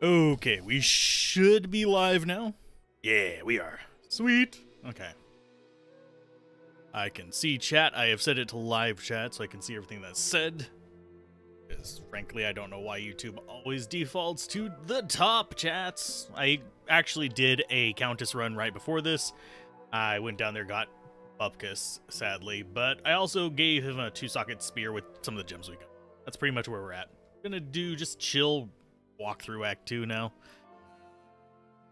Okay, we should be live now. Yeah, we are. Sweet. Okay. I can see chat. I have set it to live chat so I can see everything that's said. Because frankly, I don't know why YouTube always defaults to the top chats. I actually did a Countess run right before this. I went down there, got Bupkis, sadly, but I also gave him a 2-socket spear with some of the gems we got. That's pretty much where we're at. Gonna do just chill walk through Act 2 now.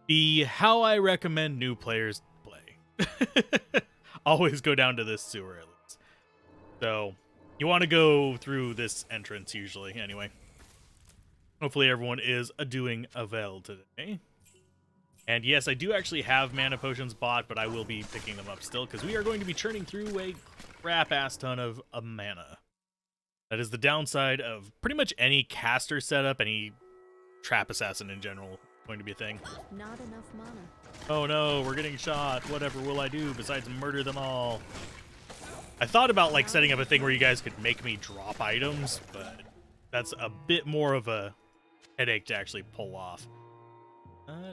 Be how I recommend new players play. Always go down to this sewer at least. So, you want to go through this entrance usually, anyway. Hopefully everyone is doing well today. And yes, I do actually have mana potions bought, but I will be picking them up still, because we are going to be churning through a crap-ass ton of mana. That is the downside of pretty much any caster setup, any trap assassin in general going to be a thing. Not enough mana. Oh no, we're getting shot. Whatever will I do besides murder them all? I thought about like setting up a thing where you guys could make me drop items, but that's a bit more of a headache to actually pull off.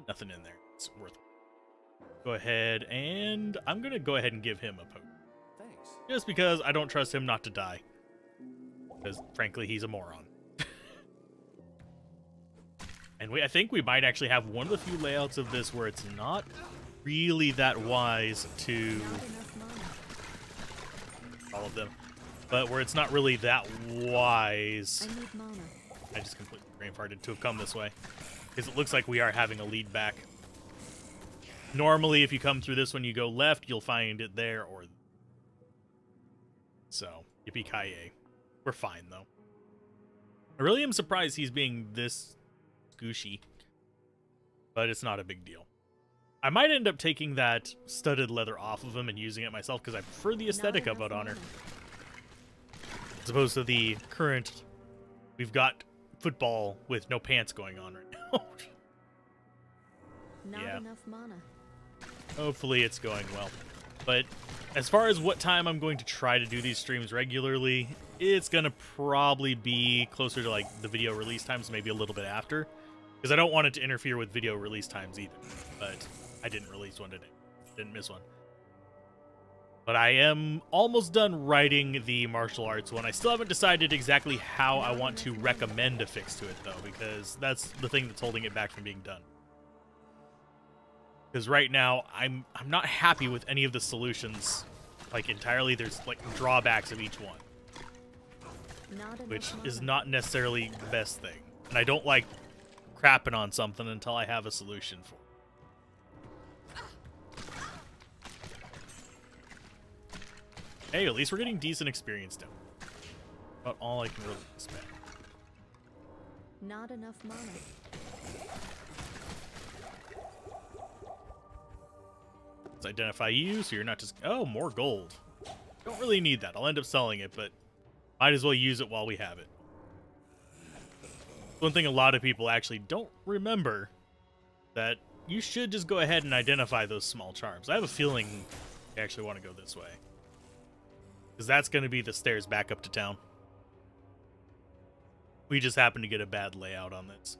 Nothing in there. It's worth it. Go ahead, and I'm going to go ahead and give him a poke. Thanks. Just because I don't trust him not to die. Because, frankly, he's a moron. And I think we might actually have one of the few layouts of this where it's not really that wise to... all of them. But where it's not really that wise... I need mana. I just completely brain farted to have come this way. Because it looks like we are having a lead back. Normally, if you come through this one, you go left, you'll find it there, or... So, yippee-ki-yay. We're fine, though. I really am surprised he's being this scooshy. But it's not a big deal. I might end up taking that studded leather off of him and using it myself, because I prefer the aesthetic of it on her. As opposed to the current... We've got football with no pants going on right now. Not Yeah. enough mana. Hopefully it's going well. But as far as what time I'm going to try to do these streams regularly, it's going to probably be closer to like the video release times, maybe a little bit after. Because I don't want it to interfere with video release times either. But I didn't release one today. Didn't miss one. But I am almost done writing the martial arts one. I still haven't decided exactly how I want to recommend a fix to it, though, because that's the thing that's holding it back from being done. Because right now, I'm not happy with any of the solutions, like, entirely. There's, like, drawbacks of each one, which is not necessarily the best thing. And I don't like crapping on something until I have a solution for it. Hey, at least we're getting decent experience down. About all I can really expect. Not enough mana. Let's identify you, so you're not just... Oh, more gold. Don't really need that. I'll end up selling it, but might as well use it while we have it. One thing a lot of people actually don't remember, that you should just go ahead and identify those small charms. I have a feeling I actually want to go this way. Because that's going to be the stairs back up to town. We just happen to get a bad layout on this.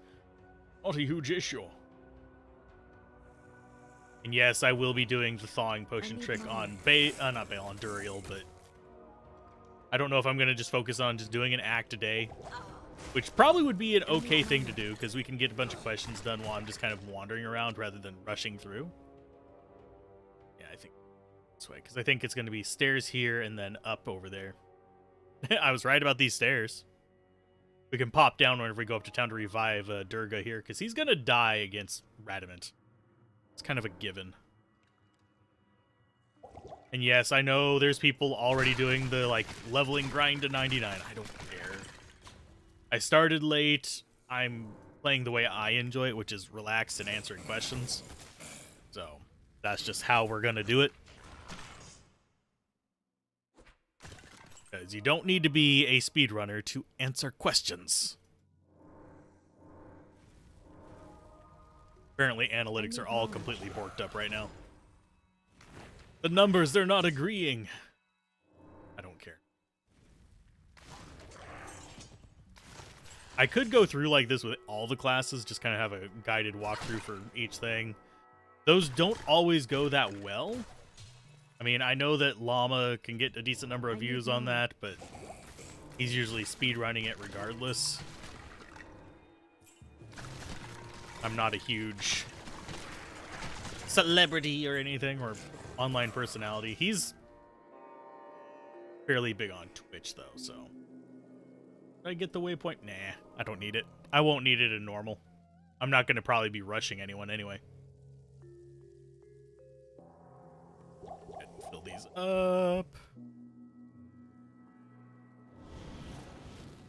Not a huge issue. And yes, I will be doing the thawing potion trick on not Bale, on Duriel, but I don't know if I'm going to just focus on just doing an act a day, which probably would be an okay thing to do, because we can get a bunch of questions done while I'm just kind of wandering around rather than rushing through. Yeah, I think this way, because I think it's going to be stairs here and then up over there. I was right about these stairs. We can pop down whenever we go up to town to revive Durga here, because he's going to die against Radamant. It's kind of a given. And yes, I know there's people already doing the like leveling grind to 99. I don't care. I started late. I'm playing the way I enjoy it, which is relaxed and answering questions. So that's just how we're going to do it. Because you don't need to be a speedrunner to answer questions. Apparently analytics are all completely borked up right now. The numbers, they're not agreeing. I don't care. I could go through like this with all the classes, just kind of have a guided walkthrough for each thing. Those don't always go that well. I mean, I know that Llama can get a decent number of views on that, but he's usually speedrunning it regardless. I'm not a huge celebrity or anything, or online personality. He's fairly big on Twitch, though, so... Did I get the waypoint? Nah, I don't need it. I won't need it in normal. I'm not going to probably be rushing anyone anyway. Fill these up.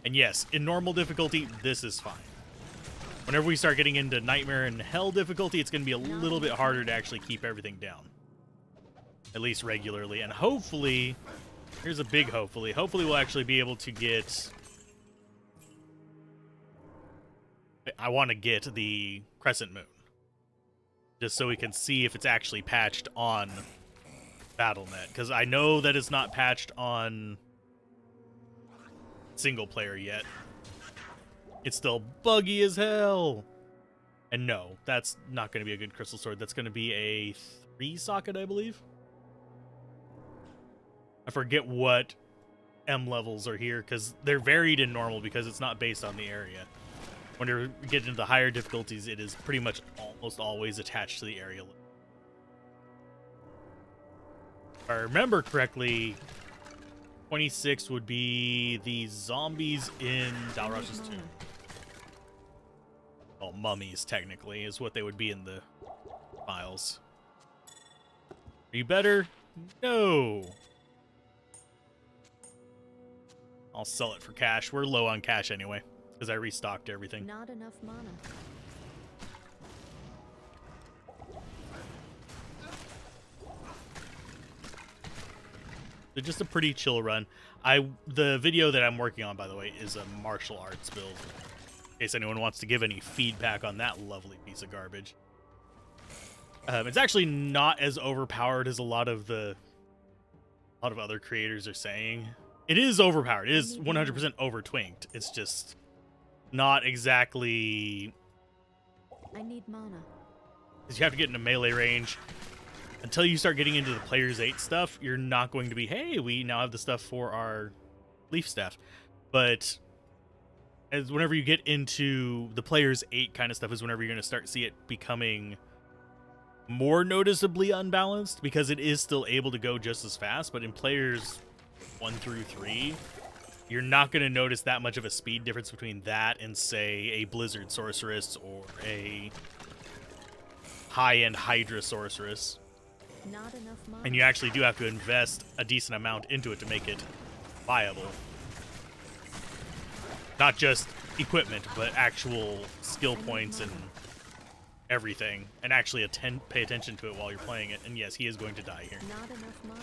And yes, in normal difficulty, this is fine. Whenever we start getting into Nightmare and Hell difficulty, it's going to be a little bit harder to actually keep everything down. At least regularly. And hopefully, here's a big hopefully, we'll actually be able to get... I want to get the Crescent Moon. Just so we can see if it's actually patched on Battle.net. Because I know that it's not patched on single player yet. It's still buggy as hell. And no, that's not going to be a good Crystal Sword. That's going to be a 3-socket, I believe. I forget what M levels are here, because they're varied in normal because it's not based on the area. When you get into the higher difficulties, it is pretty much almost always attached to the area. If I remember correctly, 26 would be the zombies in Alzorath's tomb. Well, mummies, technically, is what they would be in the files. Are you better? No. I'll sell it for cash. We're low on cash anyway, because I restocked everything. Not enough mana. It's just a pretty chill run. The video that I'm working on, by the way, is a martial arts build. In case anyone wants to give any feedback on that lovely piece of garbage. It's actually not as overpowered as a lot of other creators are saying. It is overpowered. It is 100% over-twinked. It's just not exactly... I need mana. Because you have to get into melee range. Until you start getting into the Player's 8 stuff, you're not going to be, hey, we now have the stuff for our Leaf Staff. But as whenever you get into the Player's 8 kind of stuff is whenever you're going to start to see it becoming more noticeably unbalanced, because it is still able to go just as fast, but in Players 1 through 3, you're not going to notice that much of a speed difference between that and, say, a Blizzard Sorceress or a high-end Hydra Sorceress. Not enough mana. And you actually do have to invest a decent amount into it to make it viable. Not just equipment, but actual skill points and everything. And actually pay attention to it while you're playing it. And yes, he is going to die here. Not enough mana.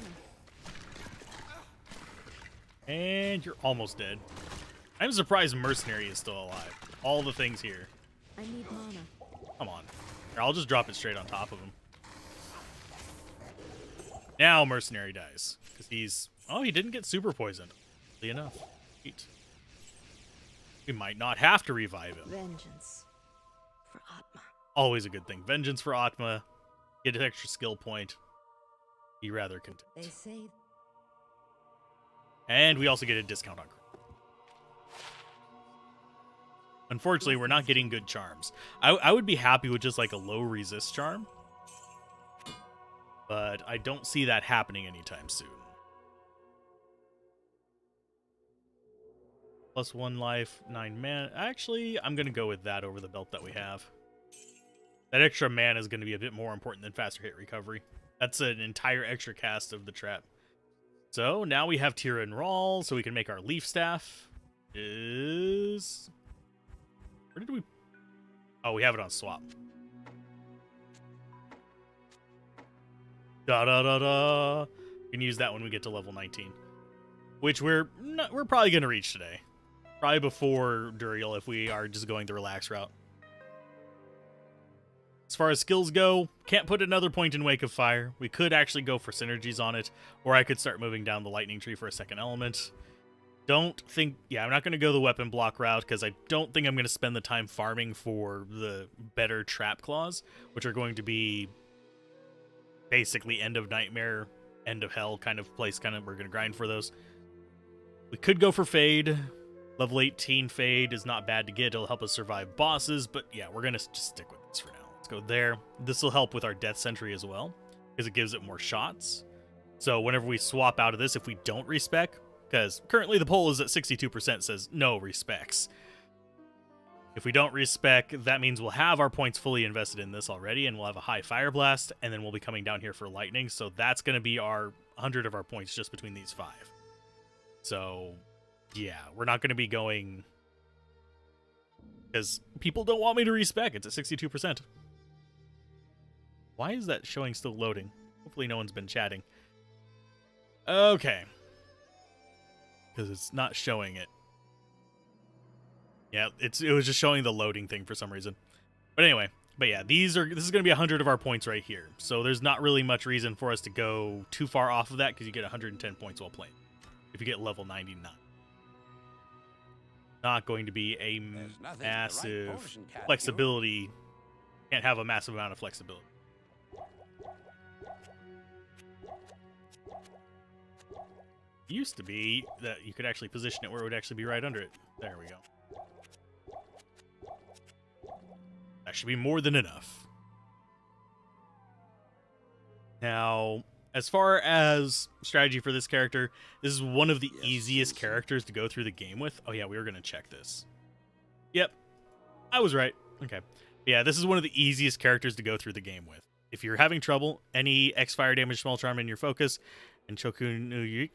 And you're almost dead. I'm surprised Mercenary is still alive. All the things here. I need mana. Come on. Here, I'll just drop it straight on top of him. Now Mercenary dies. Because he's... Oh, he didn't get super poisoned. Oddly enough. Sweet. We might not have to revive him. Vengeance for Atma. Always a good thing. Vengeance for Atma. Get an extra skill point. Be rather content. They say... And we also get a discount on crit. Unfortunately, we're not getting good charms. I would be happy with just like a low resist charm. But I don't see that happening anytime soon. Plus 1 life, 9 mana. Actually, I'm going to go with that over the belt that we have. That extra mana is going to be a bit more important than faster hit recovery. That's an entire extra cast of the trap. So now we have Tira and Rawl, so we can make our Leaf Staff. Where did we... Oh, we have it on swap. Da-da-da-da. We can use that when we get to level 19. Which we're probably going to reach today. Probably before Duriel if we are just going the relax route. As far as skills go, can't put another point in Wake of Fire. We could actually go for synergies on it, or I could start moving down the lightning tree for a second element. don't think... Yeah, I'm not going to go the weapon block route because I don't think I'm going to spend the time farming for the better trap claws, which are going to be basically end of nightmare, end of hell kind of place. We're going to grind for those. We could go for Fade. Level 18 Fade is not bad to get. It'll help us survive bosses, but yeah, we're going to just stick with this for now. Let's go there. This will help with our Death Sentry as well, because it gives it more shots. So whenever we swap out of this, if we don't respec, because currently the poll is at 62% says no respecs. If we don't respec, that means we'll have our points fully invested in this already, and we'll have a high Fire Blast, and then we'll be coming down here for Lightning. So that's going to be our 100 of our points just between these 5. So yeah, we're not going to be going... Because people don't want me to respec. It's at 62%. Why is that showing still loading? Hopefully no one's been chatting. Okay. Because it's not showing it. Yeah, it was just showing the loading thing for some reason. But anyway, yeah, this is going to be 100 of our points right here. So there's not really much reason for us to go too far off of that because you get 110 points while playing. If you get level 99. Not going to be a massive flexibility. Can't have a massive amount of flexibility. It used to be that you could actually position it where it would actually be right under it. There we go. That should be more than enough. Now, as far as strategy for this character, this is one of the easiest characters to go through the game with. Oh yeah, we were going to check this. Yep, I was right. Okay. Yeah, this is one of the easiest characters to go through the game with. If you're having trouble, any X fire damage small charm in your focus, and Chokunu...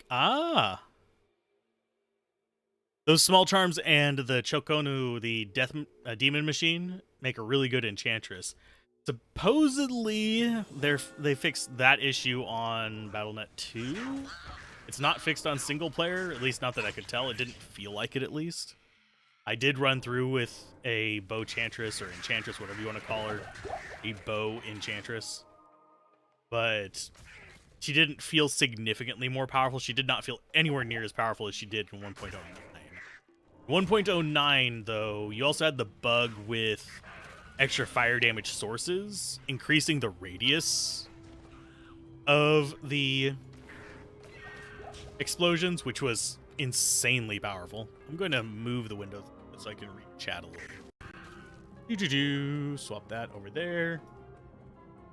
Those small charms and the Chokonu, the death demon machine, make a really good enchantress. Supposedly, they fixed that issue on BattleNet 2. It's not fixed on single player, at least not that I could tell. It didn't feel like it, at least. I did run through with a bow enchantress, or enchantress, whatever you want to call her. A bow enchantress. But she didn't feel significantly more powerful. She did not feel anywhere near as powerful as she did in 1.09. 1.09, though, you also had the bug with extra fire damage sources, increasing the radius of the explosions, which was insanely powerful. I'm going to move the window so I can read chat a little. Swap that over there.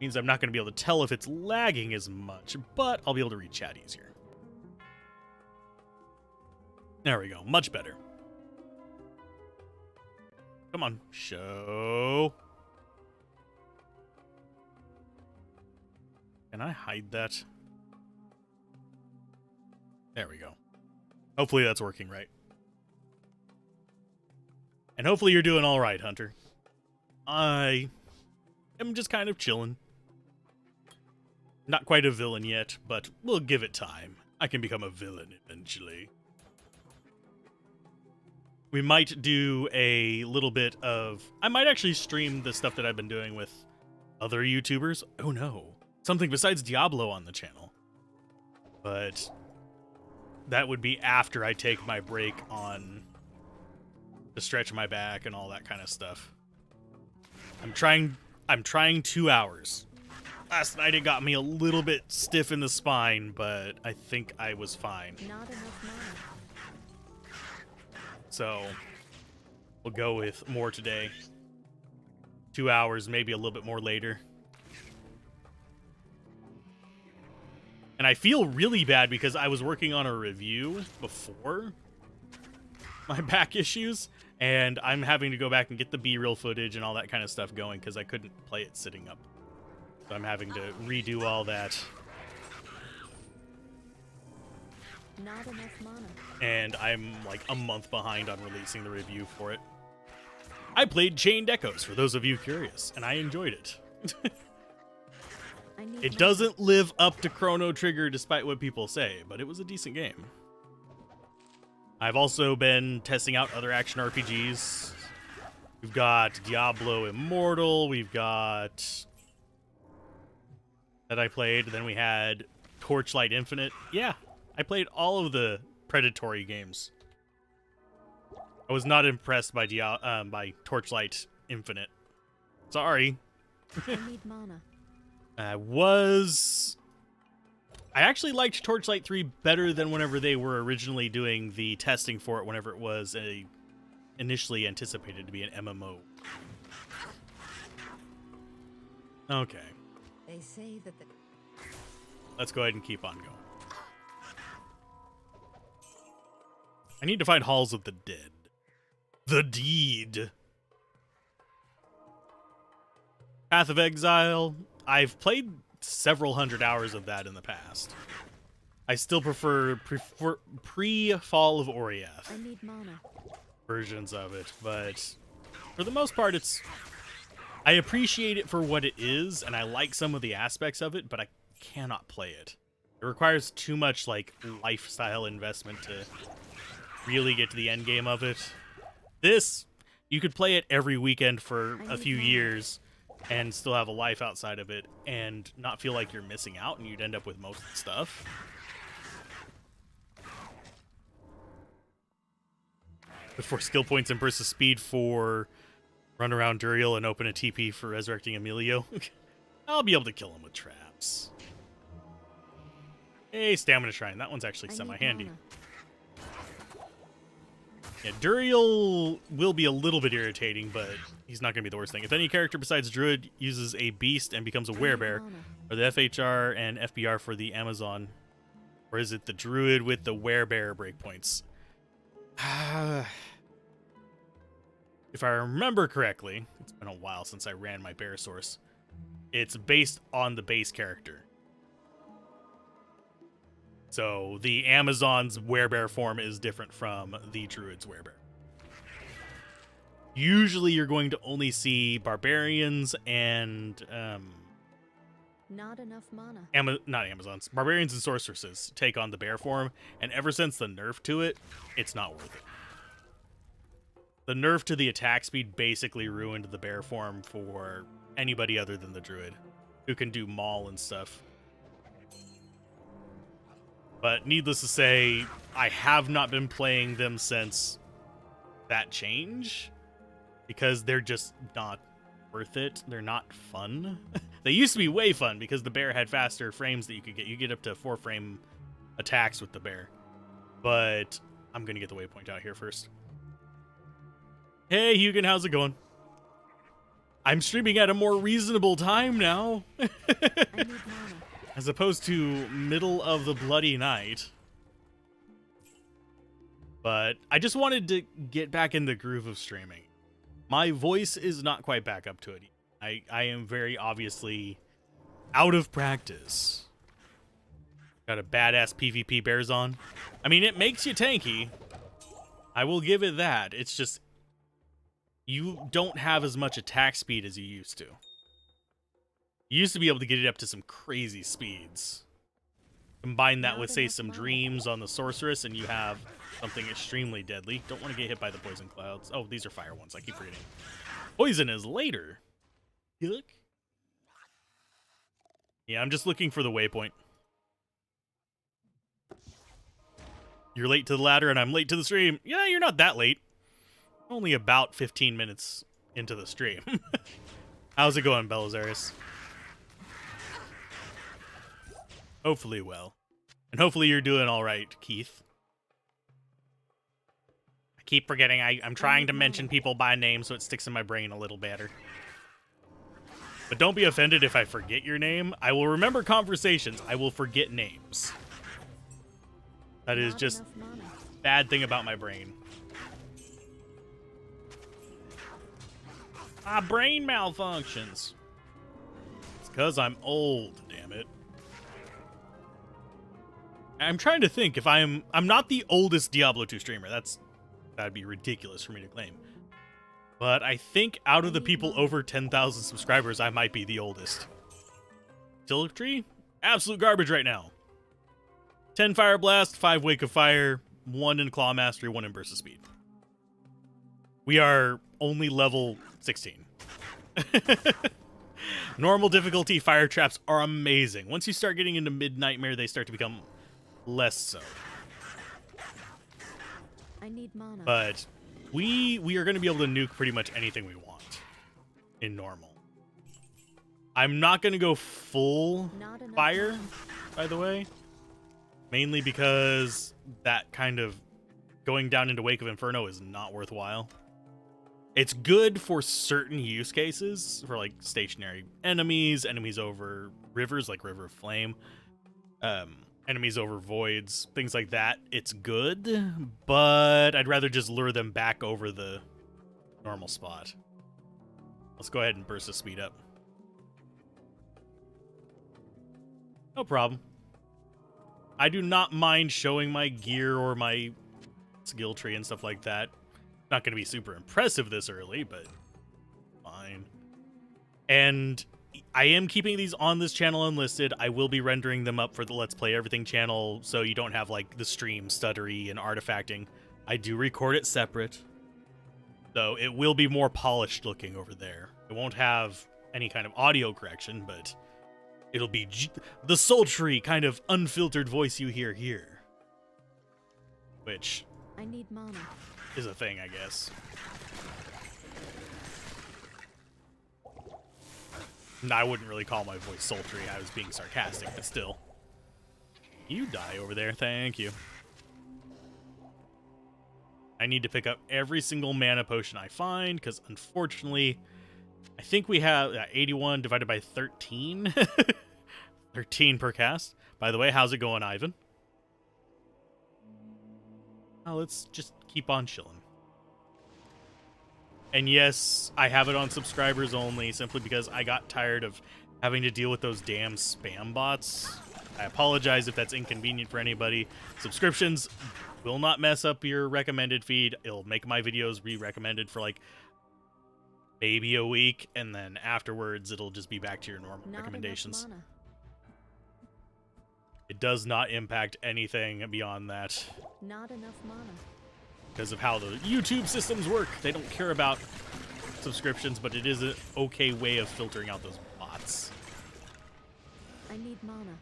Means I'm not going to be able to tell if it's lagging as much, but I'll be able to read chat easier. There we go. Much better. Come on. Show. Can I hide that? There we go. Hopefully that's working right. And hopefully you're doing all right, Hunter. I am just kind of chilling. Not quite a villain yet, but we'll give it time. I can become a villain eventually. We might do a little bit of... I might actually stream the stuff that I've been doing with other YouTubers. Oh no. Something besides Diablo on the channel. But that would be after I take my break on to stretch my back and all that kind of stuff. I'm trying 2 hours. Last night it got me a little bit stiff in the spine, but I think I was fine. Not enough mana. So we'll go with more today. 2 hours, maybe a little bit more later. And I feel really bad because I was working on a review before my back issues, and I'm having to go back and get the B-reel footage and all that kind of stuff going because I couldn't play it sitting up. So I'm having to redo all that. Not enough mana. And I'm like a month behind on releasing the review for it. I played Chained Echoes, for those of you curious, and I enjoyed it. It doesn't live up to Chrono Trigger despite what people say, but it was a decent game. I've also been testing out other action RPGs. We've got Diablo Immortal, we've got... that I played, then we had Torchlight Infinite. Yeah, I played all of the Predatory games. I was not impressed by by Torchlight Infinite. Sorry. I need mana. I actually liked Torchlight 3 better than whenever they were originally doing the testing for it, whenever it was initially anticipated to be an MMO. Okay. They say that the Let's go ahead and keep on going. I need to find Halls of the Dead. The Deed. Path of Exile. I've played several hundred hours of that in the past. I still prefer pre-Fall of Oriath I need mana. versions of it, but for the most part, I appreciate it for what it is, and I like some of the aspects of it, but I cannot play it. It requires too much like lifestyle investment to really get to the end game of it. This, you could play it every weekend for a few years and still have a life outside of it and not feel like you're missing out, and you'd end up with most of the stuff. For skill points and burst of speed for run around Duriel and open a TP for resurrecting Emilio. I'll be able to kill him with traps. Hey, Stamina Shrine. That one's actually semi-handy. Yeah, Duriel will be a little bit irritating, but he's not going to be the worst thing. If any character besides Druid uses a Beast and becomes a Werebear, or the FHR and FBR for the Amazon, or is it the Druid with the Werebear breakpoints? If I remember correctly, it's been a while since I ran my bear source, it's based on the base character. So the Amazon's werebear form is different from the Druid's werebear. Usually you're going to only see barbarians and Not enough mana. not Amazons, barbarians and sorceresses take on the bear form, and ever since the nerf to it, it's not worth it. The nerf to the attack speed basically ruined the bear form for anybody other than the Druid, who can do maul and stuff. But needless to say, I have not been playing them since that change, because they're just not worth it. They're not fun. They used to be way fun because the bear had faster frames that you could get. You get up to 4-frame attacks with the bear. But I'm going to get the waypoint out here first. Hey, Hugin, how's it going? I'm streaming at a more reasonable time now. I need mana. As opposed to middle of the bloody night. But I just wanted to get back in the groove of streaming. My voice is not quite back up to it. I am very obviously out of practice. Got a badass PvP bears on. I mean, it makes you tanky. I will give it that. It's just, you don't have as much attack speed as you used to. You used to be able to get it up to some crazy speeds. Combine that with, say, some dreams on the sorceress, and you have something extremely deadly. Don't want to get hit by the poison clouds. Oh, these are fire ones. I keep forgetting. Poison is later. Yuck. Yeah, I'm just looking for the waypoint. You're late to the ladder, and I'm late to the stream. Yeah, you're not that late. Only about 15 minutes into the stream. How's it going, Belisarius? Hopefully well. And hopefully you're doing all right, Keith. I keep forgetting. I'm trying to mention people by name so it sticks in my brain a little better. But don't be offended if I forget your name. I will remember conversations. I will forget names. That is just a bad thing about my brain. My brain malfunctions. It's because I'm old, damn it. I'm trying to think if I'm not the oldest Diablo 2 streamer. That'd be ridiculous for me to claim. But I think out of the people over 10,000 subscribers, I might be the oldest. Tree? Absolute garbage right now. 10 Fire Blast, 5 Wake of Fire, 1 in Claw Mastery, 1 in Burst of Speed. We are only level 16. Normal difficulty fire traps are amazing. Once you start getting into Mid-Nightmare, they start to become less so. I need mana. But we are going to be able to nuke pretty much anything we want in normal. I'm not going to go full Not enough fire, mana. by the way. Mainly because that kind of going down into Wake of Inferno is not worthwhile. It's good for certain use cases, for like stationary enemies, enemies over rivers like River of Flame, enemies over voids, things like that. It's good, but I'd rather just lure them back over the normal spot. Let's go ahead and burst the speed up. No problem. I do not mind showing my gear or my skill tree and stuff like that. Not going to be super impressive this early, but fine. And I am keeping these on this channel unlisted. I will be rendering them up for the Let's Play Everything channel, so you don't have like the stream stuttery and artifacting. I do record it separate, so it will be more polished looking over there. It won't have any kind of audio correction, but it'll be the sultry kind of unfiltered voice you hear here, which I need mana. is a thing, I guess. I wouldn't really call my voice sultry. I was being sarcastic, but still. You die over there. Thank you. I need to pick up every single mana potion I find, because unfortunately, I think we have 81 divided by 13. 13 per cast. By the way, how's it going, Ivan? Oh, let's just keep on chilling. And yes, I have it on subscribers only, simply because I got tired of having to deal with those damn spam bots. I apologize if that's inconvenient for anybody. Subscriptions will not mess up your recommended feed. It'll make my videos re-recommended for like maybe a week, and then afterwards it'll just be back to your normal Not recommendations. enough mana. It does not impact anything beyond that Not enough mana. because of how the YouTube systems work. They don't care about subscriptions, but it is an okay way of filtering out those bots. I need mana.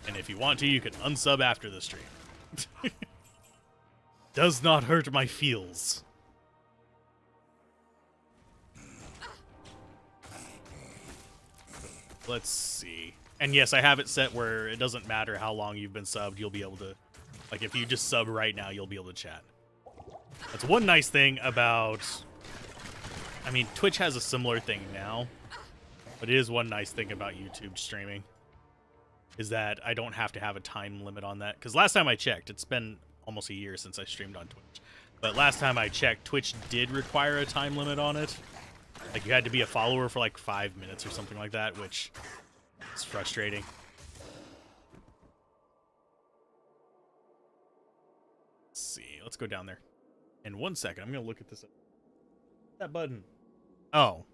And if you want to, you can unsub after the stream. Does not hurt my feels. Let's see. And yes, I have it set where it doesn't matter how long you've been subbed, you'll be able to, like if you just sub right now, you'll be able to chat. That's one nice thing about, I mean, Twitch has a similar thing now, but it is one nice thing about YouTube streaming, is that I don't have to have a time limit on that. Because last time I checked, it's been almost a year since I streamed on Twitch, but last time I checked, Twitch did require a time limit on it. Like, you had to be a follower for like 5 minutes or something like that, which is frustrating. Let's see. Let's go down there. In 1 second, I'm going to look at this. That button. Oh.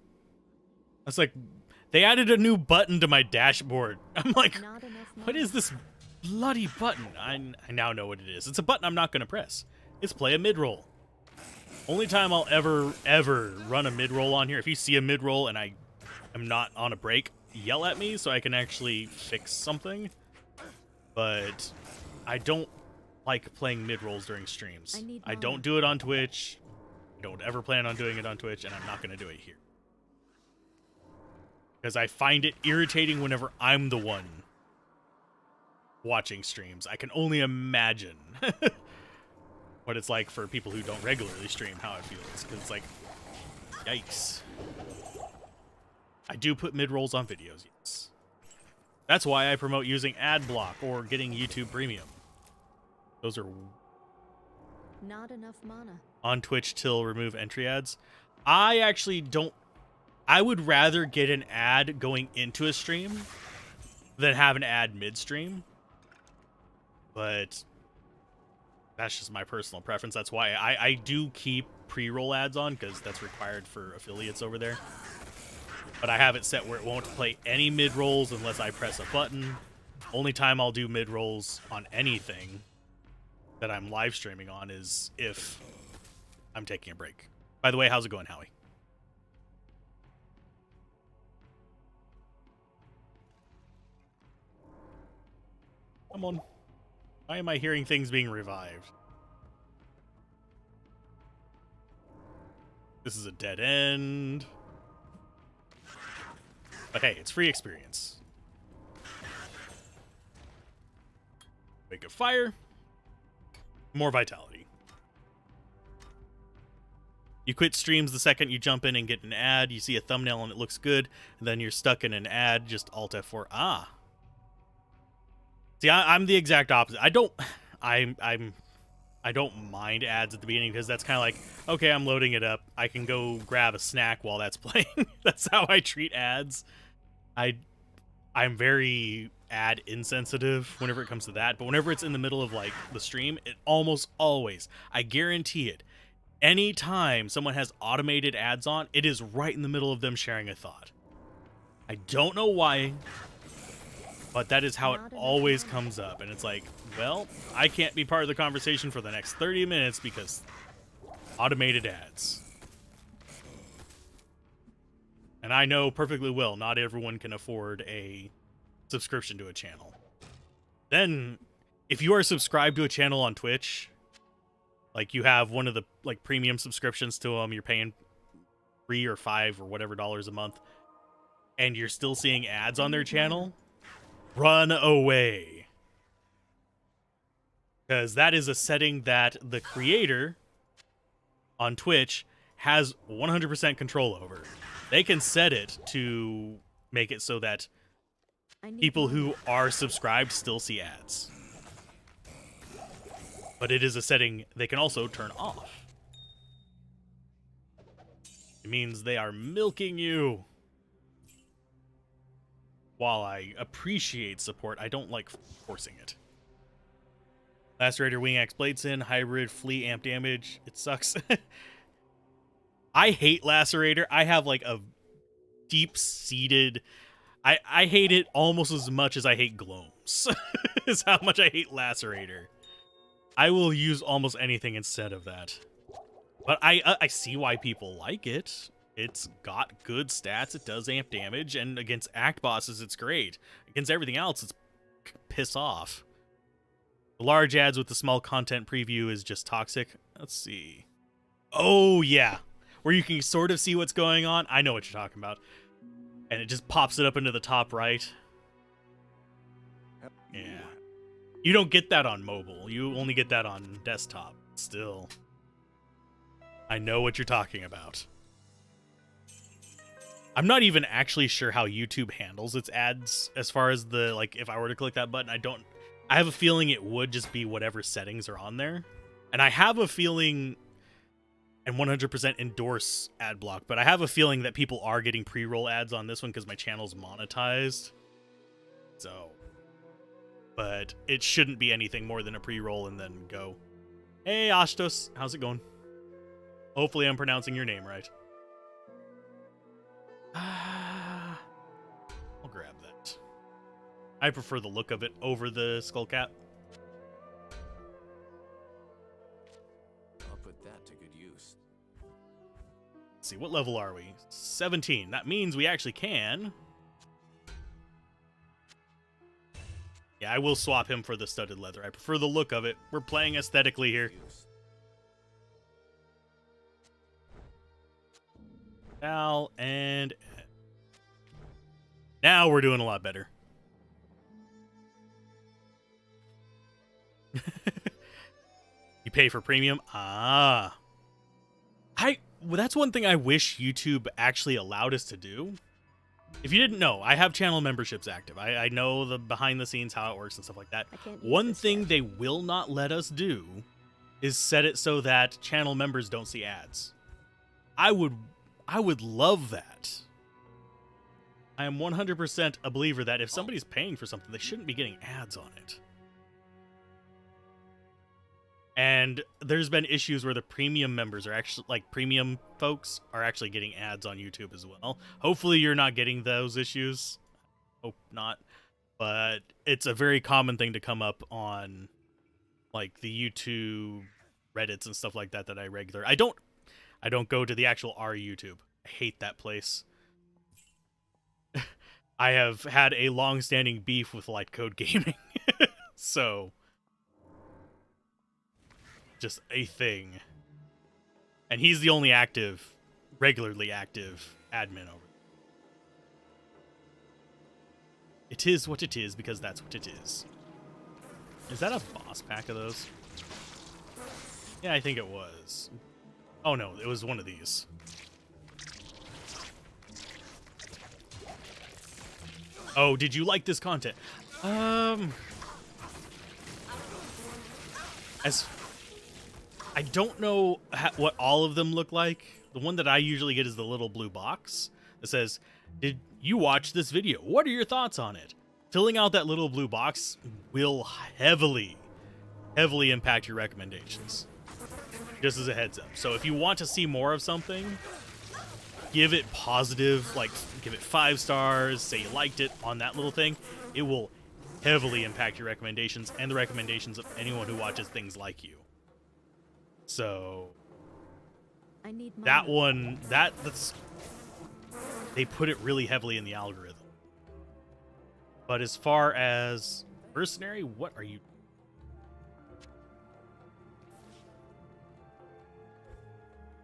That's like, they added a new button to my dashboard. I'm like, Not enough mana. what is this bloody button? I now know what it is. It's a button I'm not going to press. It's play a mid-roll. Only time I'll ever run a mid-roll on here, if you see a mid-roll and I am not on a break, yell at me so I can actually fix something. But I don't like playing mid-rolls during streams. I don't do it on Twitch. I don't ever plan on doing it on Twitch, and I'm not going to do it here. Because I find it irritating whenever I'm the one watching streams. I can only imagine what it's like for people who don't regularly stream, how it feels. Because it's like, yikes. I do put mid-rolls on videos, yes. That's why I promote using ad block or getting YouTube Premium. Those are Not enough mana. on Twitch till remove entry ads. I actually don't. I would rather get an ad going into a stream than have an ad midstream. But that's just my personal preference. That's why I do keep pre-roll ads on, because that's required for affiliates over there. But I have it set where it won't play any mid-rolls unless I press a button. Only time I'll do mid-rolls on anything that I'm live streaming on is if I'm taking a break. By the way, how's it going, Howie? Come on. Why am I hearing things being revived? This is a dead end. But hey, it's free experience. Wake of fire. More vitality. You quit streams the second you jump in and get an ad. You see a thumbnail and it looks good. And then you're stuck in an ad. Just Alt F4. Ah. See, I'm the exact opposite. I don't mind ads at the beginning because that's kind of like, okay, I'm loading it up. I can go grab a snack while that's playing. That's how I treat ads. I'm very ad insensitive whenever it comes to that, but whenever it's in the middle of like the stream, it almost always, I guarantee it, anytime someone has automated ads on, it is right in the middle of them sharing a thought. I don't know why, but that is how it always comes up, and it's like, well, I can't be part of the conversation for the next 30 minutes because automated ads. And I know perfectly well not everyone can afford a subscription to a channel. Then, if you are subscribed to a channel on Twitch, like you have one of the like premium subscriptions to them, you're paying $3 or $5 or whatever dollars a month, and you're still seeing ads on their channel, run away. Because that is a setting that the creator on Twitch has 100% control over. They can set it to make it so that people who are subscribed still see ads. But it is a setting they can also turn off. It means they are milking you. While I appreciate support, I don't like forcing it. Lacerator, Wing Axe, Bladeson, Hybrid, Flea, Amp Damage. It sucks. I hate Lacerator. I have like a deep-seated... I hate it almost as much as I hate Gloams. Is how much I hate Lacerator. I will use almost anything instead of that. But I see why people like it. It's got good stats. It does amp damage. And against act bosses, it's great. Against everything else, it's piss off. The large ads with the small content preview is just toxic. Let's see. Oh, yeah. Where you can sort of see what's going on. I know what you're talking about. And it just pops it up into the top right. Yeah. You don't get that on mobile. You only get that on desktop. Still. I know what you're talking about. I'm not even actually sure how YouTube handles its ads as far as the, like, if I were to click that button, I have a feeling it would just be whatever settings are on there. And I have a feeling, and 100% endorse ad block, but I have a feeling that people are getting pre-roll ads on this one because my channel's monetized. So, but it shouldn't be anything more than a pre-roll and then go. Hey, Ashtos, how's it going? Hopefully I'm pronouncing your name right. I'll grab that. I prefer the look of it over the skull cap. I'll put that to good use. Let's see, what level are we? 17. That means we actually can. Yeah, I will swap him for the studded leather. I prefer the look of it. We're playing aesthetically here. Al and Ed. Now we're doing a lot better. You pay for premium? Ah. Well, that's one thing I wish YouTube actually allowed us to do. If you didn't know, I have channel memberships active. I know the behind the scenes, how it works and stuff like that. One thing they will not let us do is set it so that channel members don't see ads. I would love that. I am 100% a believer that if somebody's paying for something, they shouldn't be getting ads on it. And there's been issues where the premium members are actually, like, premium folks are actually getting ads on YouTube as well. Hopefully you're not getting those issues. Hope not. But it's a very common thing to come up on, like, the YouTube Reddits and stuff like that I regular. I don't go to the actual R YouTube. I hate that place. I have had a long-standing beef with Light Code Gaming. So, just a thing. And he's the only regularly active admin over. It is what it is because that's what it is. Is that a boss pack of those? Yeah, I think it was. Oh no, it was one of these. Oh, did you like this content? As I don't know what all of them look like. The one that I usually get is the little blue box that says, "Did you watch this video? What are your thoughts on it?" Filling out that little blue box will heavily impact your recommendations. Just as a heads up. So if you want to see more of something, give it positive, like give it 5 stars, say you liked it on that little thing. It will heavily impact your recommendations and the recommendations of anyone who watches things like you. So I need mana. that one, that's they put it really heavily in the algorithm. But as far as mercenary, what are you?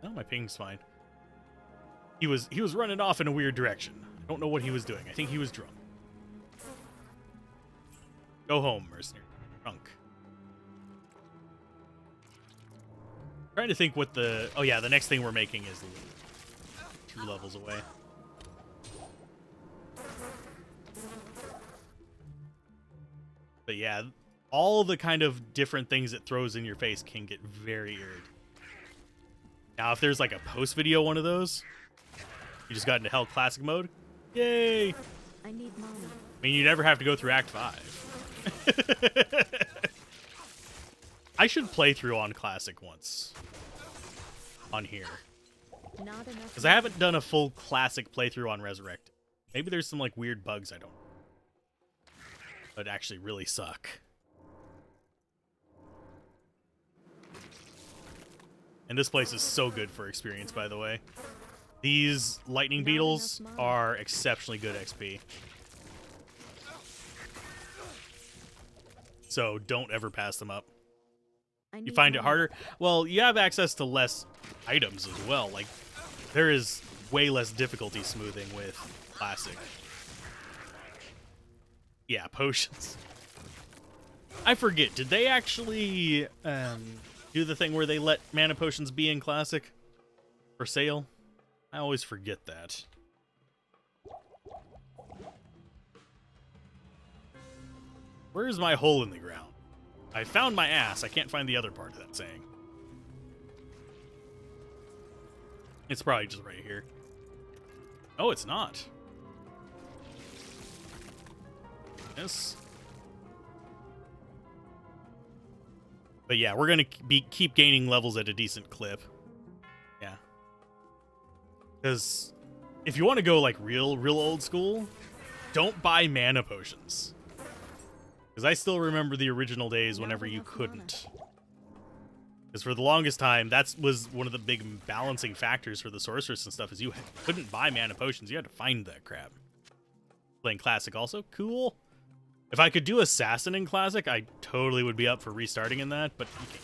No, my ping's fine. He was running off in a weird direction. I don't know what he was doing. I think he was drunk. Go home, mercenary. Drunk. Trying to think what the... Oh yeah, the next thing we're making is 2 levels away. But yeah, all the kind of different things it throws in your face can get very irritating. Now, if there's like a post-video one of those, you just got into Hell Classic mode, yay! I need mana. I mean, you never have to go through Act 5. I should play through on Classic once. On here. Not enough. Because I haven't done a full Classic playthrough on Resurrected. Maybe there's some like weird bugs I don't know. But actually really suck. And this place is so good for experience, by the way. These lightning Not beetles enough mana. are exceptionally good XP. So don't ever pass them up. I You need find it mana. harder? Well, you have access to less items as well. Like, there is way less difficulty smoothing with Classic. Yeah, potions. I forget, did they actually do the thing where they let mana potions be in Classic for sale? I always forget that. Where's my hole in the ground? I found my ass. I can't find the other part of that saying. It's probably just right here. Oh, it's not. Yes. But yeah, we're gonna keep gaining levels at a decent clip. Yeah. Because if you want to go like real old school, don't buy mana potions. Because I still remember the original days whenever you couldn't. Because for the longest time, that was one of the big balancing factors for the sorceress and stuff, is you couldn't buy mana potions. You had to find that crap. Playing Classic also, cool. If I could do Assassin in Classic, I totally would be up for restarting in that, but you can't.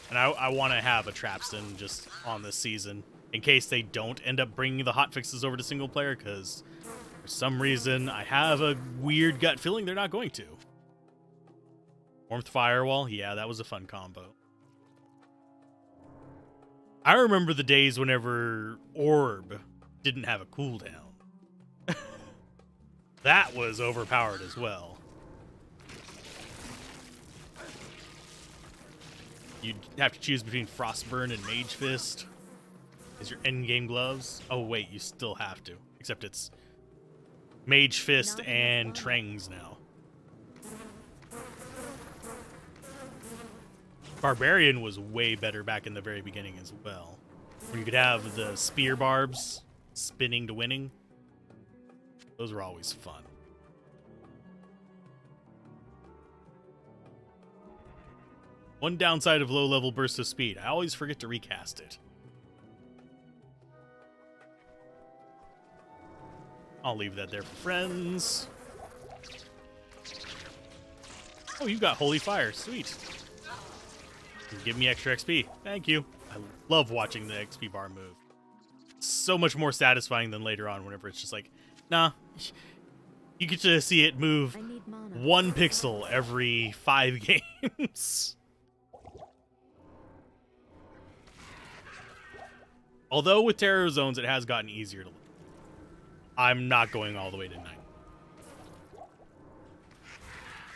And I want to have a Trapston just on this season, in case they don't end up bringing the hotfixes over to single player, because for some reason, I have a weird gut feeling they're not going to. Warmth Firewall, yeah, that was a fun combo. I remember the days whenever Orb didn't have a cooldown. That was overpowered as well. You'd have to choose between Frostburn and Mage Fist as your endgame gloves. Oh wait, you still have to. Except it's Mage Fist and Trangs now. Barbarian was way better back in the very beginning as well. Where you could have the spear barbs spinning to winning. Those were always fun. One downside of low-level bursts of speed, I always forget to recast it. I'll leave that there for friends. Oh, you got Holy Fire. Sweet. Give me extra XP. Thank you. I love watching the XP bar move. It's so much more satisfying than later on whenever it's just like, nah. You get to see it move I need mana. 1 pixel every 5 games. Although with Terror Zones, it has gotten easier to live. I'm not going all the way to 9.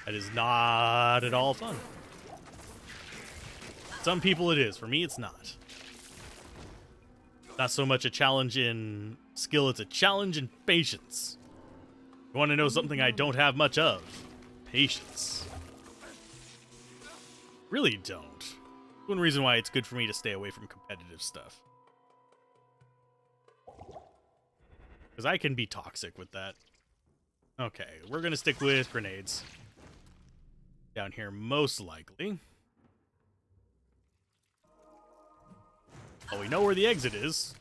That is not at all fun. Some people it is. For me, it's not. Not so much a challenge in skill, it's a challenge in patience. You want to know something I don't have much of? Patience. Really don't. One reason why it's good for me to stay away from competitive stuff. Because I can be toxic with that. Okay, we're going to stick with grenades. Down here, most likely. Oh, we know where the exit is.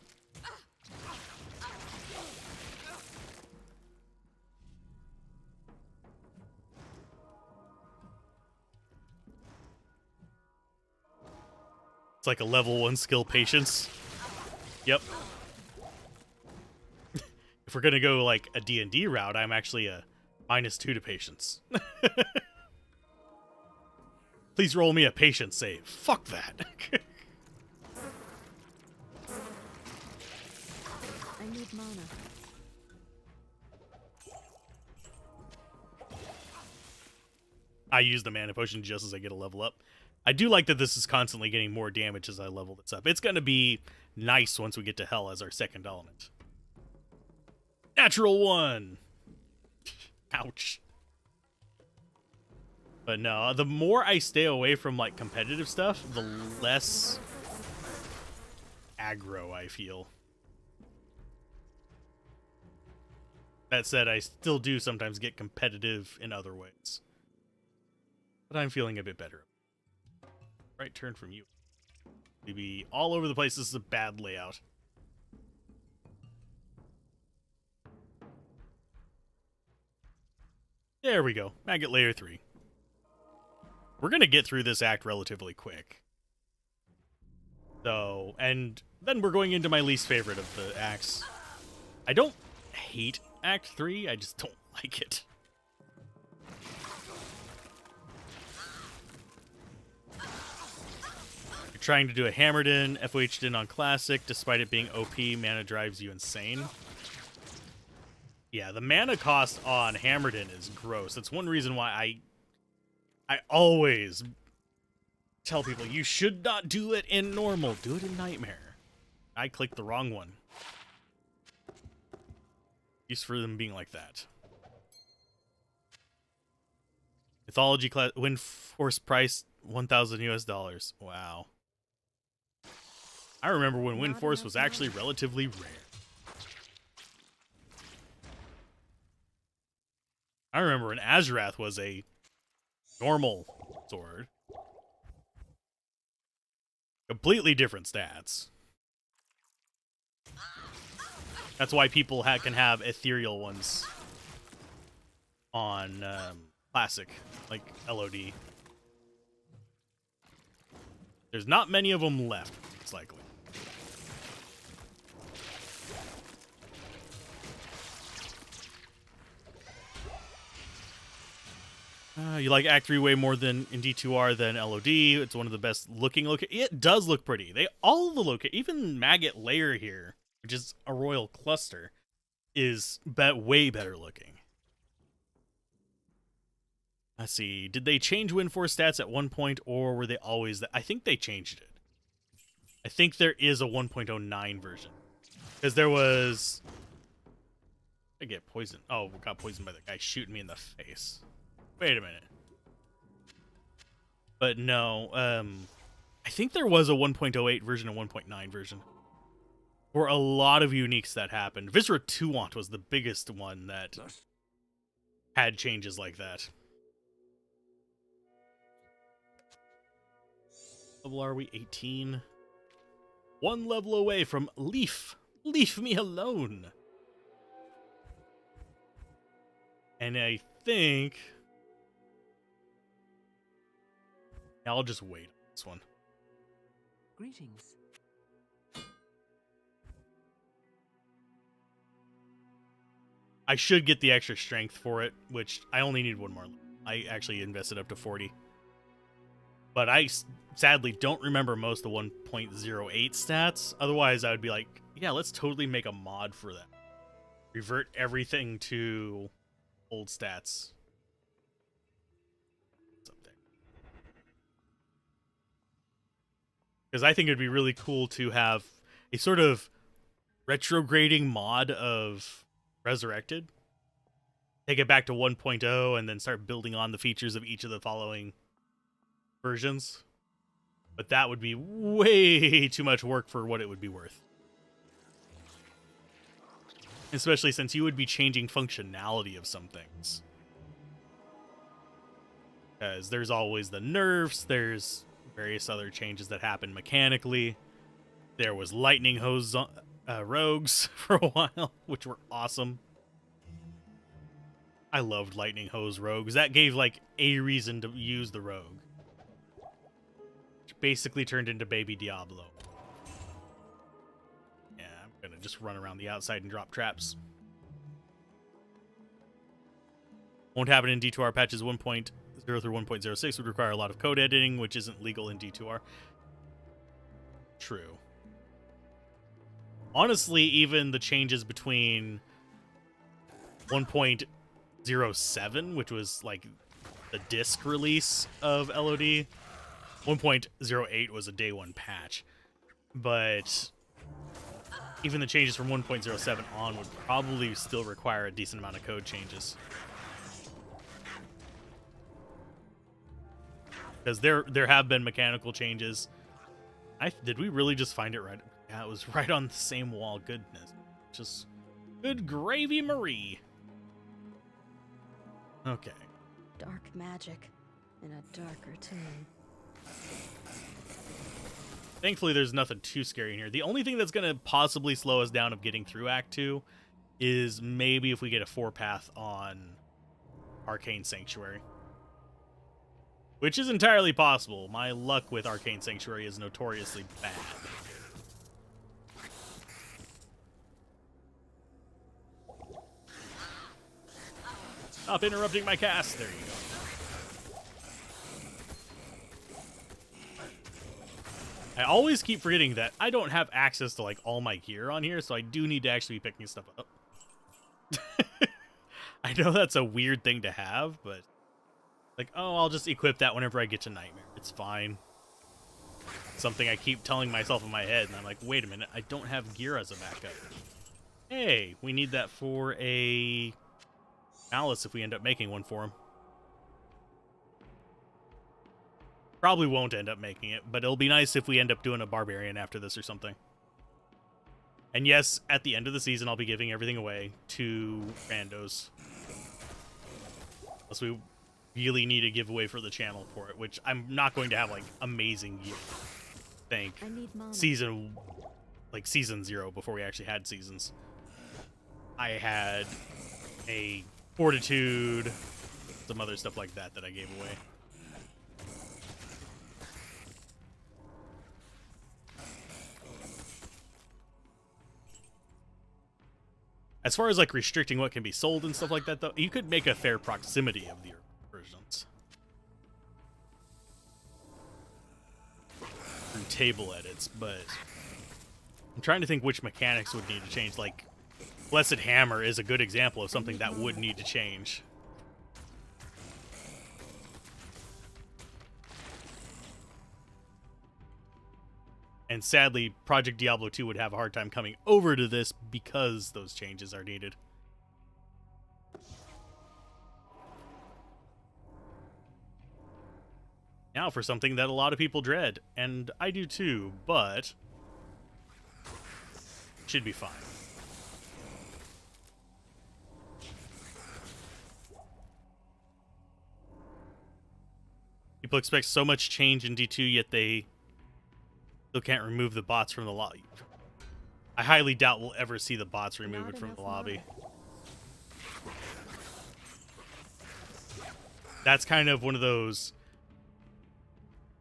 It's like a level 1 skill patience. Yep. If we're gonna go like a D&D route, I'm actually a -2 to patience. Please roll me a patience save. Fuck that. I need mana. I use the mana potion just as I get a level up. I do like that this is constantly getting more damage as I level this up. It's going to be nice once we get to Hell as our second element. Natural 1! Ouch. But no, the more I stay away from like competitive stuff, the less aggro I feel. That said, I still do sometimes get competitive in other ways. But I'm feeling a bit better. Right turn from you. Maybe all over the place. This is a bad layout. There we go. Maggot layer 3. We're going to get through this act relatively quick. So, and then we're going into my least favorite of the acts. I don't hate Act 3, I just don't like it. You're trying to do a hammered in, FOH'd in on Classic, despite it being OP, mana drives you insane. Yeah, the mana cost on hammered in is gross. That's one reason why I always tell people you should not do it in normal, do it in nightmare. I clicked the wrong one. Use for them being like that. Mythology class win force price $1,000 US. Wow. I remember when Wind Force was actually relatively rare. I remember when Alzorath was a normal sword. Completely different stats. That's why people can have ethereal ones on Classic, like LOD. There's not many of them left, it's likely. You like Act 3 way more than in D2R than LOD. It's one of the best looking It does look pretty. All the even Maggot Lair here, which is a royal cluster, is way better looking. Let's see. Did they change Wind Force stats at one point, or were they always that? I think they changed it. I think there is a 1.09 version. Because there was... I get poisoned. Oh, we got poisoned by the guy shooting me in the face. Wait a minute. But no, I think there was a 1.08 version and 1.9 version. For a lot of uniques that happened. Viscera Tuant was the biggest one that had changes like that. Level are we? 18. One level away from Leaf. Leave me alone. And I think... I'll just wait on this one. Greetings. I should get the extra strength for it, which I only need one more. I actually invested up to 40. But I sadly don't remember most of the 1.08 stats. Otherwise, I would be like, yeah, let's totally make a mod for that. Revert everything to old stats. What's up there? Because I think it'd be really cool to have a sort of retrograding mod of Resurrected. Take it back to 1.0 and then start building on the features of each of the following versions. But that would be way too much work for what it would be worth. Especially since you would be changing functionality of some things. Because there's always the nerfs, there's various other changes that happen mechanically. There was lightning hose rogues for a while, which were awesome. I loved lightning hose rogues. That gave like a reason to use the rogue. Which basically turned into baby Diablo. Yeah, I'm gonna just run around the outside and drop traps. Won't happen in D2R patches 1.0 through 1.06 would require a lot of code editing, which isn't legal in D2R. True. Honestly, even the changes between 1.07, which was like the disc release of LOD, 1.08 was a day one patch. But even the changes from 1.07 on would probably still require a decent amount of code changes. Because there have been mechanical changes. Did we really just find it right? Yeah, it was right on the same wall. Goodness. Just good gravy Marie. Okay. Dark magic in a darker tomb. Thankfully, there's nothing too scary in here. The only thing that's going to possibly slow us down of getting through Act 2 is maybe if we get a 4-path on Arcane Sanctuary. Which is entirely possible. My luck with Arcane Sanctuary is notoriously bad. Stop interrupting my cast. There you go. I always keep forgetting that I don't have access to like all my gear on here, so I do need to actually be picking stuff up. I know that's a weird thing to have, but like, oh, I'll just equip that whenever I get to Nightmare. It's fine. Something I keep telling myself in my head, and I'm like, wait a minute, I don't have gear as a backup. Hey, we need that for a Malice if we end up making one for him. Probably won't end up making it, but it'll be nice if we end up doing a Barbarian after this or something. And yes, at the end of the season, I'll be giving everything away to randos. Unless we really need a giveaway for the channel for it, which I'm not going to have like amazing gear. Thank season 0 before we actually had seasons. I had a Fortitude, some other stuff like that that I gave away. As far as like restricting what can be sold and stuff like that, though, you could make a fair proximity of the versions through table edits, but I'm trying to think which mechanics would need to change. Like, Blessed Hammer is a good example of something that would need to change. And sadly, Project Diablo 2 would have a hard time coming over to this because those changes are needed. Now for something that a lot of people dread, and I do too, but should be fine. People expect so much change in D2, yet they still can't remove the bots from the lobby. I highly doubt we'll ever see the bots removed from the lobby. That's kind of one of those...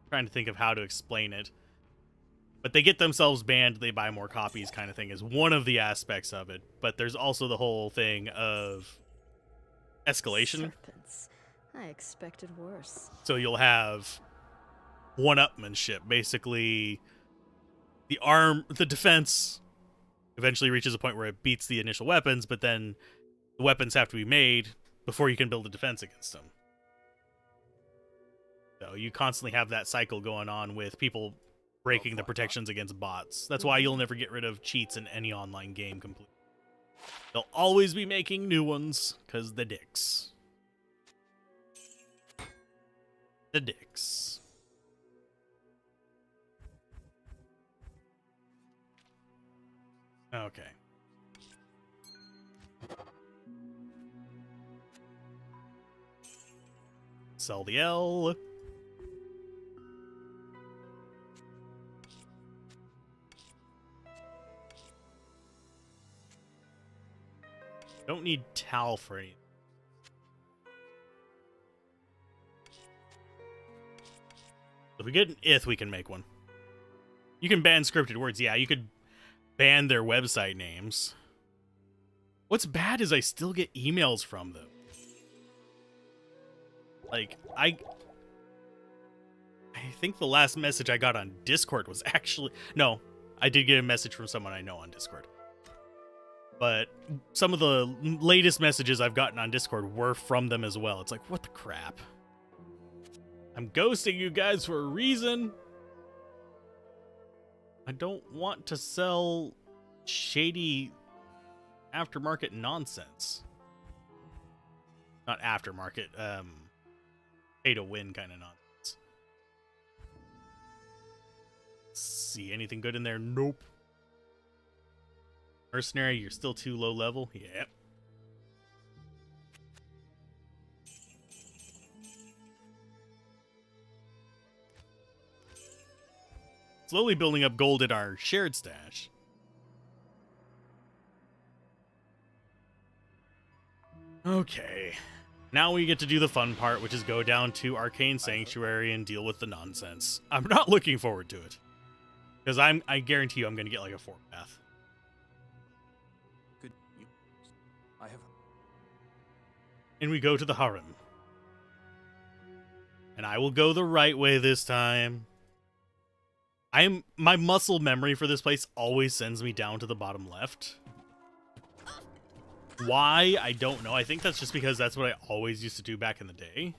trying to think of how to explain it. But they get themselves banned, they buy more copies kind of thing is one of the aspects of it. But there's also the whole thing of escalation. Serpents. I expected worse. So you'll have one-upmanship. Basically, the defense eventually reaches a point where it beats the initial weapons, but then the weapons have to be made before you can build a defense against them. So you constantly have that cycle going on with people breaking the protections against bots. That's why you'll never get rid of cheats in any online game completely. They'll always be making new ones, because the dicks. The dicks. Okay. Sell the L. Don't need Tal for anything. If we get an ith, we can make one. You can ban scripted words. Yeah, you could ban their website names. What's bad is I still get emails from them. Like, I think the last message I got on Discord was actually... No, I did get a message from someone I know on Discord. But some of the latest messages I've gotten on Discord were from them as well. It's like, what the crap? I'm ghosting you guys for a reason. I don't want to sell shady aftermarket nonsense. Not aftermarket, pay to win kind of nonsense. See anything good in there? Nope. Mercenary, you're still too low level? Yep. Slowly building up gold in our shared stash. Okay. Now we get to do the fun part, which is go down to Arcane Sanctuary and deal with the nonsense. I'm not looking forward to it. Because I guarantee you I'm going to get like a 4th path. Good. I have. And we go to the Harem. And I will go the right way this time. My muscle memory for this place always sends me down to the bottom left. Why? I don't know. I think that's just because that's what I always used to do back in the day.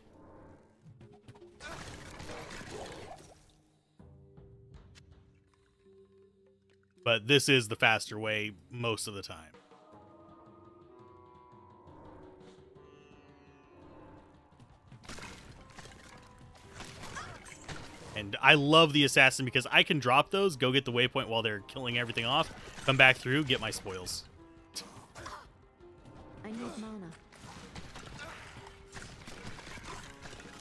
But this is the faster way most of the time. And I love the assassin because I can drop those, go get the waypoint while they're killing everything off, come back through, get my spoils. I need mana.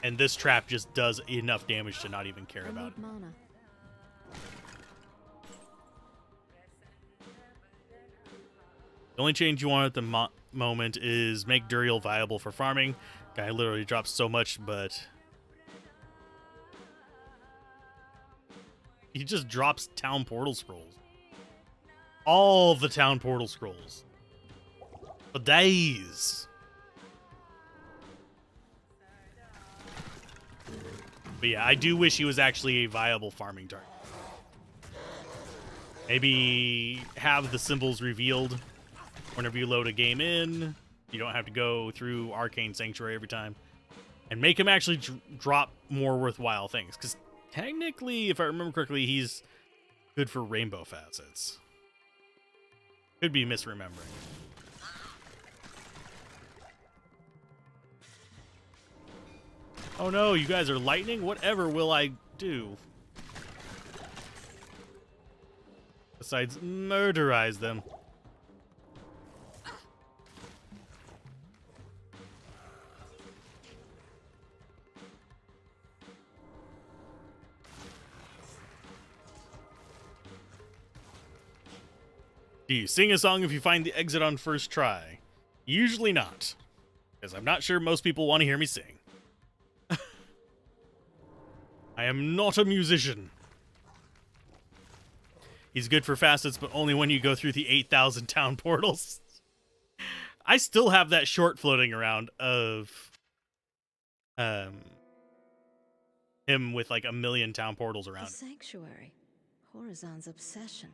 And this trap just does enough damage to not even care I about it. need mana. The only change you want at the moment is make Duriel viable for farming. Guy literally drops so much, but... he just drops town portal scrolls. All the town portal scrolls. For days. But yeah, I do wish he was actually a viable farming target. Maybe have the symbols revealed whenever you load a game in. You don't have to go through Arcane Sanctuary every time. And make him actually drop more worthwhile things. Because technically, if I remember correctly, he's good for rainbow facets. Could be misremembering. Oh no, you guys are lightning? Whatever will I do? Besides murderize them. Do you sing a song if you find the exit on first try? Usually not, because I'm not sure most people want to hear me sing. I am not a musician. He's good for facets, but only when you go through the 8,000 town portals. I still have that short floating around of him with like 1,000,000 town portals The around. sanctuary. Horizon's obsession.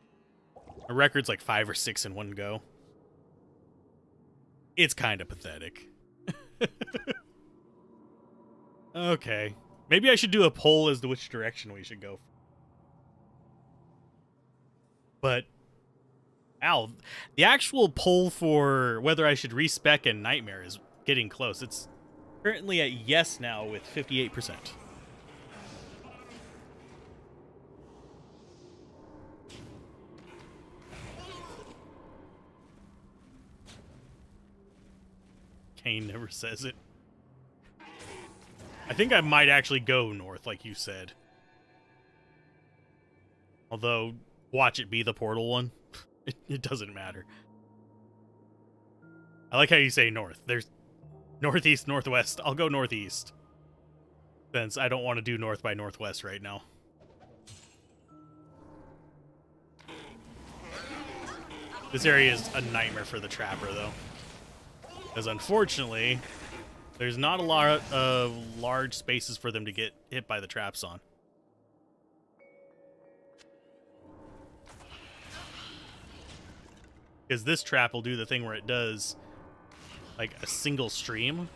A record's like 5 or 6 in one go. It's kind of pathetic. Okay. Maybe I should do a poll as to which direction we should go. But, Al, the actual poll for whether I should respec and Nightmare is getting close. It's currently at yes now with 58%. Kane never says it. I think I might actually go north, like you said. Although, watch it be the portal one. It doesn't matter. I like how you say north. There's northeast, northwest. I'll go northeast. Since I don't want to do north by northwest right now. This area is a nightmare for the trapper, though. Because unfortunately, there's not a lot of large spaces for them to get hit by the traps on. Because this trap will do the thing where it does like a single stream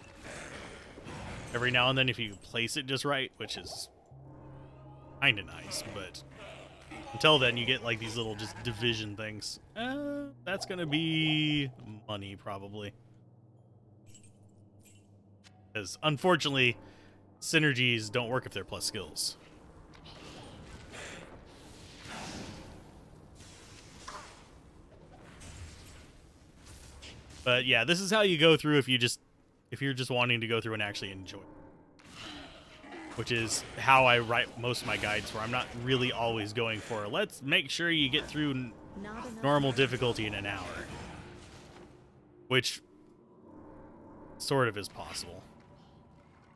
every now and then if you place it just right, which is kind of nice, but until then you get like these little just division things. That's gonna be money probably. Because unfortunately, synergies don't work if they're plus skills. But yeah, this is how you go through if you're just wanting to go through and actually enjoy it. Which is how I write most of my guides, where I'm not really always going for, let's make sure you get through normal difficulty in an hour. Which sort of is possible.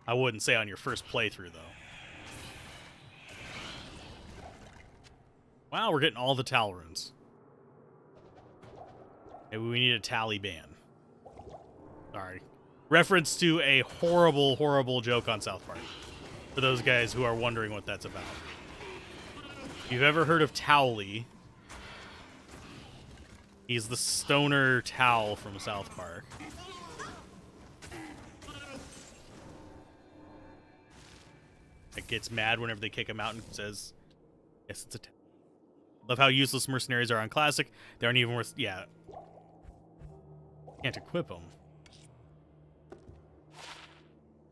I wouldn't say on your first playthrough, though. Wow, we're getting all the Tal runes. Maybe we need a Taliban. Sorry. Reference to a horrible, horrible joke on South Park. For those guys who are wondering what that's about. If you've ever heard of Towley, he's the stoner Tal from South Park. That gets mad whenever they kick him out and says, yes, it's a Tal. Love how useless mercenaries are on Classic. They aren't even worth... Yeah. Can't equip them.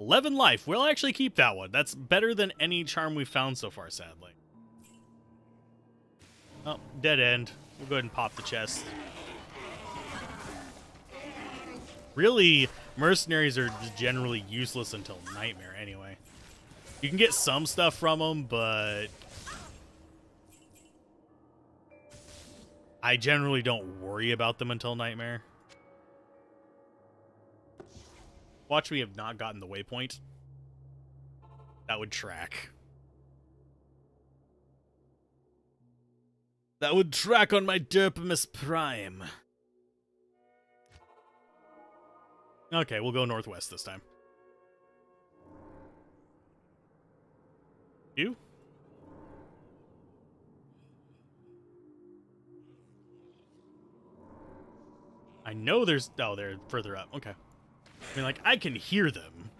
11 life. We'll actually keep that one. That's better than any charm we've found so far, sadly. Oh, dead end. We'll go ahead and pop the chest. Really, mercenaries are just generally useless until Nightmare anyway. You can get some stuff from them, but I generally don't worry about them until Nightmare. Watch, we have not gotten the waypoint. That would track. That would track on my Derpimus Prime. Okay, we'll go northwest this time. You? I know there's... Oh, they're further up. Okay. I mean, like, I can hear them.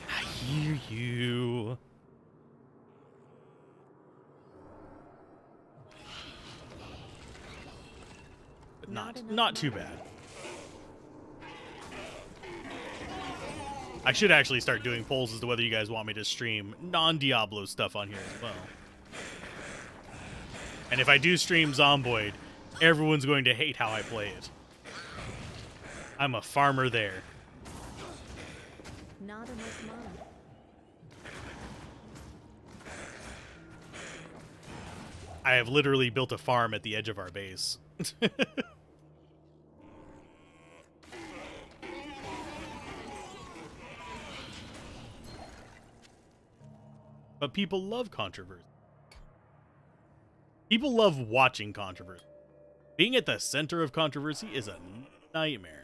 I hear you. But not too bad. I should actually start doing polls as to whether you guys want me to stream non-Diablo stuff on here as well. And if I do stream Zomboid, everyone's going to hate how I play it. I'm a farmer there. Not enough money. I have literally built a farm at the edge of our base. But people love controversy. People love watching controversy. Being at the center of controversy is a nightmare.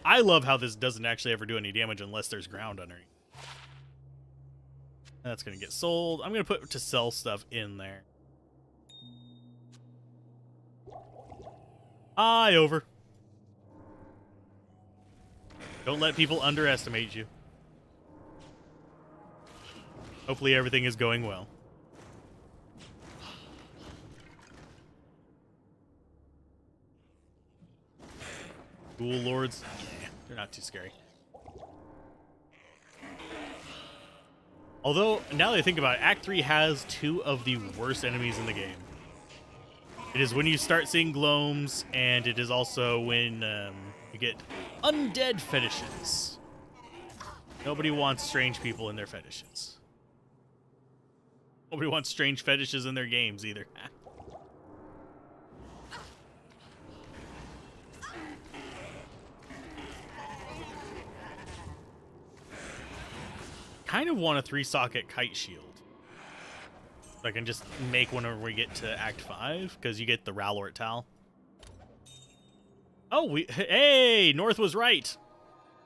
I love how this doesn't actually ever do any damage unless there's ground underneath. That's going to get sold. I'm going to put to sell stuff in there. Over. Don't let people underestimate you. Hopefully everything is going well. Ghoul Lords, yeah, they're not too scary. Although, now that I think about it, Act 3 has two of the worst enemies in the game. It is when you start seeing gloams, and it is also when you get undead fetishes. Nobody wants strange people in their fetishes. Nobody wants strange fetishes in their games either. Kind of want a 3-socket kite shield. So I can just make whenever we get to Act 5, because you get the Ralort Tal. Oh, hey, North was right.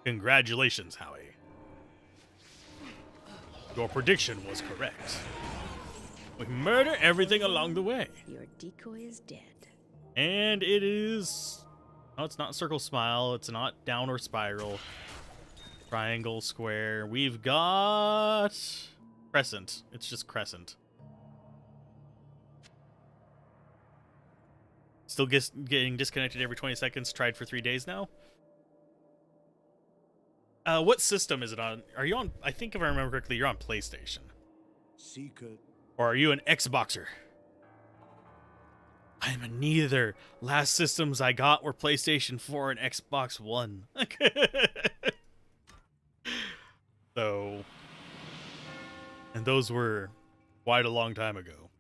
Congratulations, Howie. Your prediction was correct. We murder everything along the way. Your decoy is dead. And it is... Oh, it's not circle smile. It's not down or spiral. Triangle, square. We've got... crescent. It's just crescent. Still getting disconnected every 20 seconds. Tried for 3 days now. What system is it on? Are you on... I think if I remember correctly, you're on PlayStation. Secret. Or are you an Xboxer? I'm a neither. Last systems I got were PlayStation 4 and Xbox One. So... And those were quite a long time ago.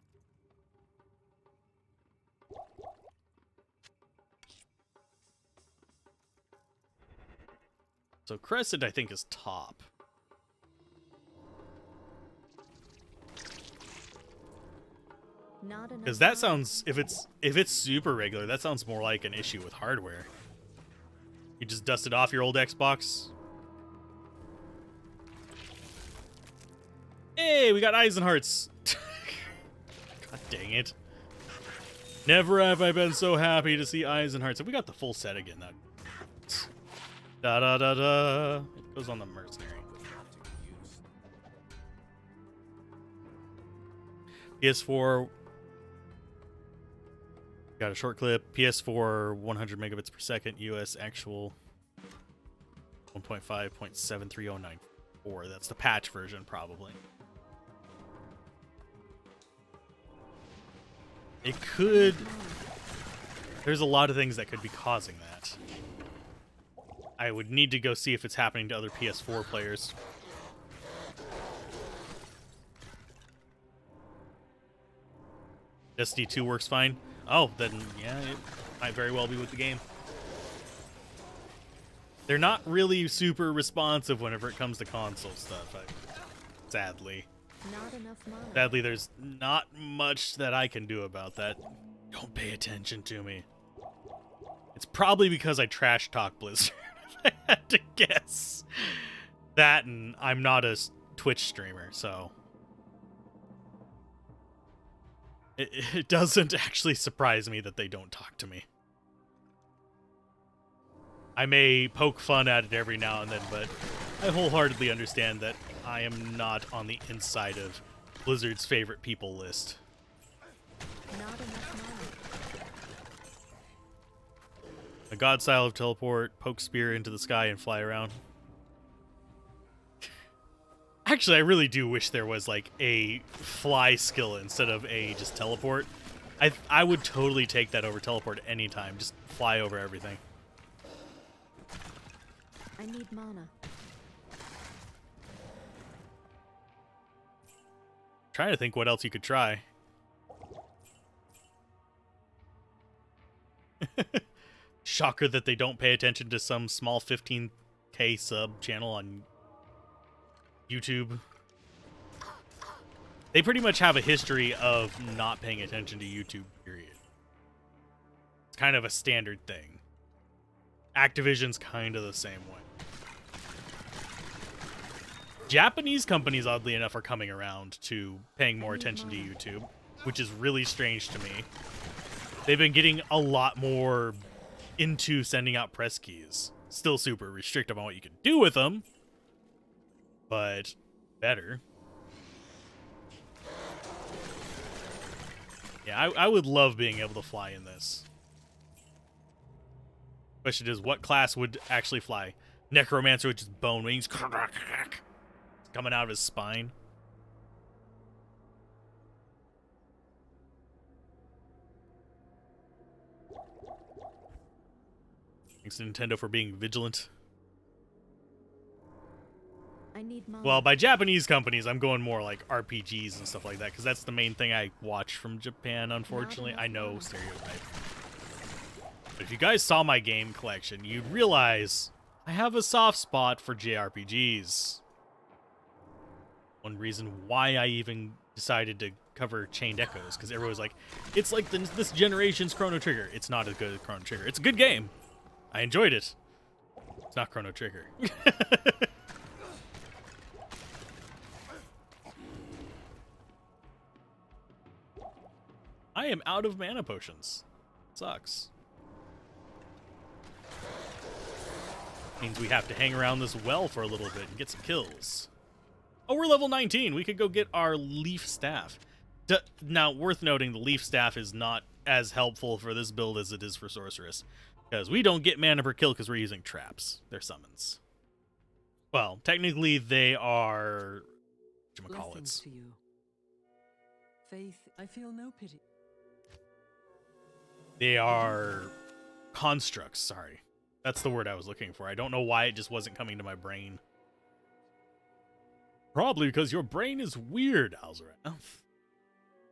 So Crescent, I think, is top. Because that sounds, if it's super regular, that sounds more like an issue with hardware. You just dusted off your old Xbox. Hey, we got Eisenhearts. God dang it. Never have I been so happy to see Eisenhearts. And we got the full set again. That da da da da. It goes on the mercenary. PS4 got a short clip. PS4 100 megabits per second. US actual 1.5.73094. That's the patch version, probably. It could... There's a lot of things that could be causing that. I would need to go see if it's happening to other PS4 players. Destiny 2 works fine. Oh, then, yeah, it might very well be with the game. They're not really super responsive whenever it comes to console stuff, sadly. Not enough money. Sadly, there's not much that I can do about that. Don't pay attention to me. It's probably because I trash talk Blizzard. I had to guess. That, and I'm not a Twitch streamer, so... It doesn't actually surprise me that they don't talk to me. I may poke fun at it every now and then, but I wholeheartedly understand that I am not on the inside of Blizzard's favorite people list. Not enough money. A god style of teleport, poke spear into the sky and fly around. Actually, I really do wish there was like a fly skill instead of a just teleport. I would totally take that over teleport anytime. Just fly over everything. I need mana. Trying to think what else you could try. shocker that they don't pay attention to some small 15K sub channel on YouTube. They pretty much have a history of not paying attention to YouTube, period. It's kind of a standard thing. Activision's kind of the same way. Japanese companies, oddly enough, are coming around to paying more attention to YouTube, which is really strange to me. They've been getting a lot more into sending out press keys. Still super restrictive on what you can do with them, but better. Yeah, I would love being able to fly in this. Question is, what class would actually fly? Necromancer, which is bone wings. Coming out of his spine. Thanks to Nintendo for being vigilant. I need money. Well, by Japanese companies, I'm going more like RPGs and stuff like that, because that's the main thing I watch from Japan, unfortunately. I know, stereotype. But if you guys saw my game collection, you'd realize I have a soft spot for JRPGs. One reason why I even decided to cover Chained Echoes, because everyone was like, it's like this generation's Chrono Trigger. It's not as good as Chrono Trigger. It's a good game. I enjoyed it. It's not Chrono Trigger. I am out of mana potions. Sucks. Means we have to hang around this well for a little bit and get some kills. Oh, we're level 19. We could go get our leaf staff. Now, worth noting, the leaf staff is not as helpful for this build as it is for sorceress, because we don't get mana per kill because we're using traps. They're summons. Well, technically they are whatchamacallits. To you. Faith, I feel no pity. They are constructs, sorry. That's the word I was looking for. I don't know why it just wasn't coming to my brain. Probably because your brain is weird, Alzorath.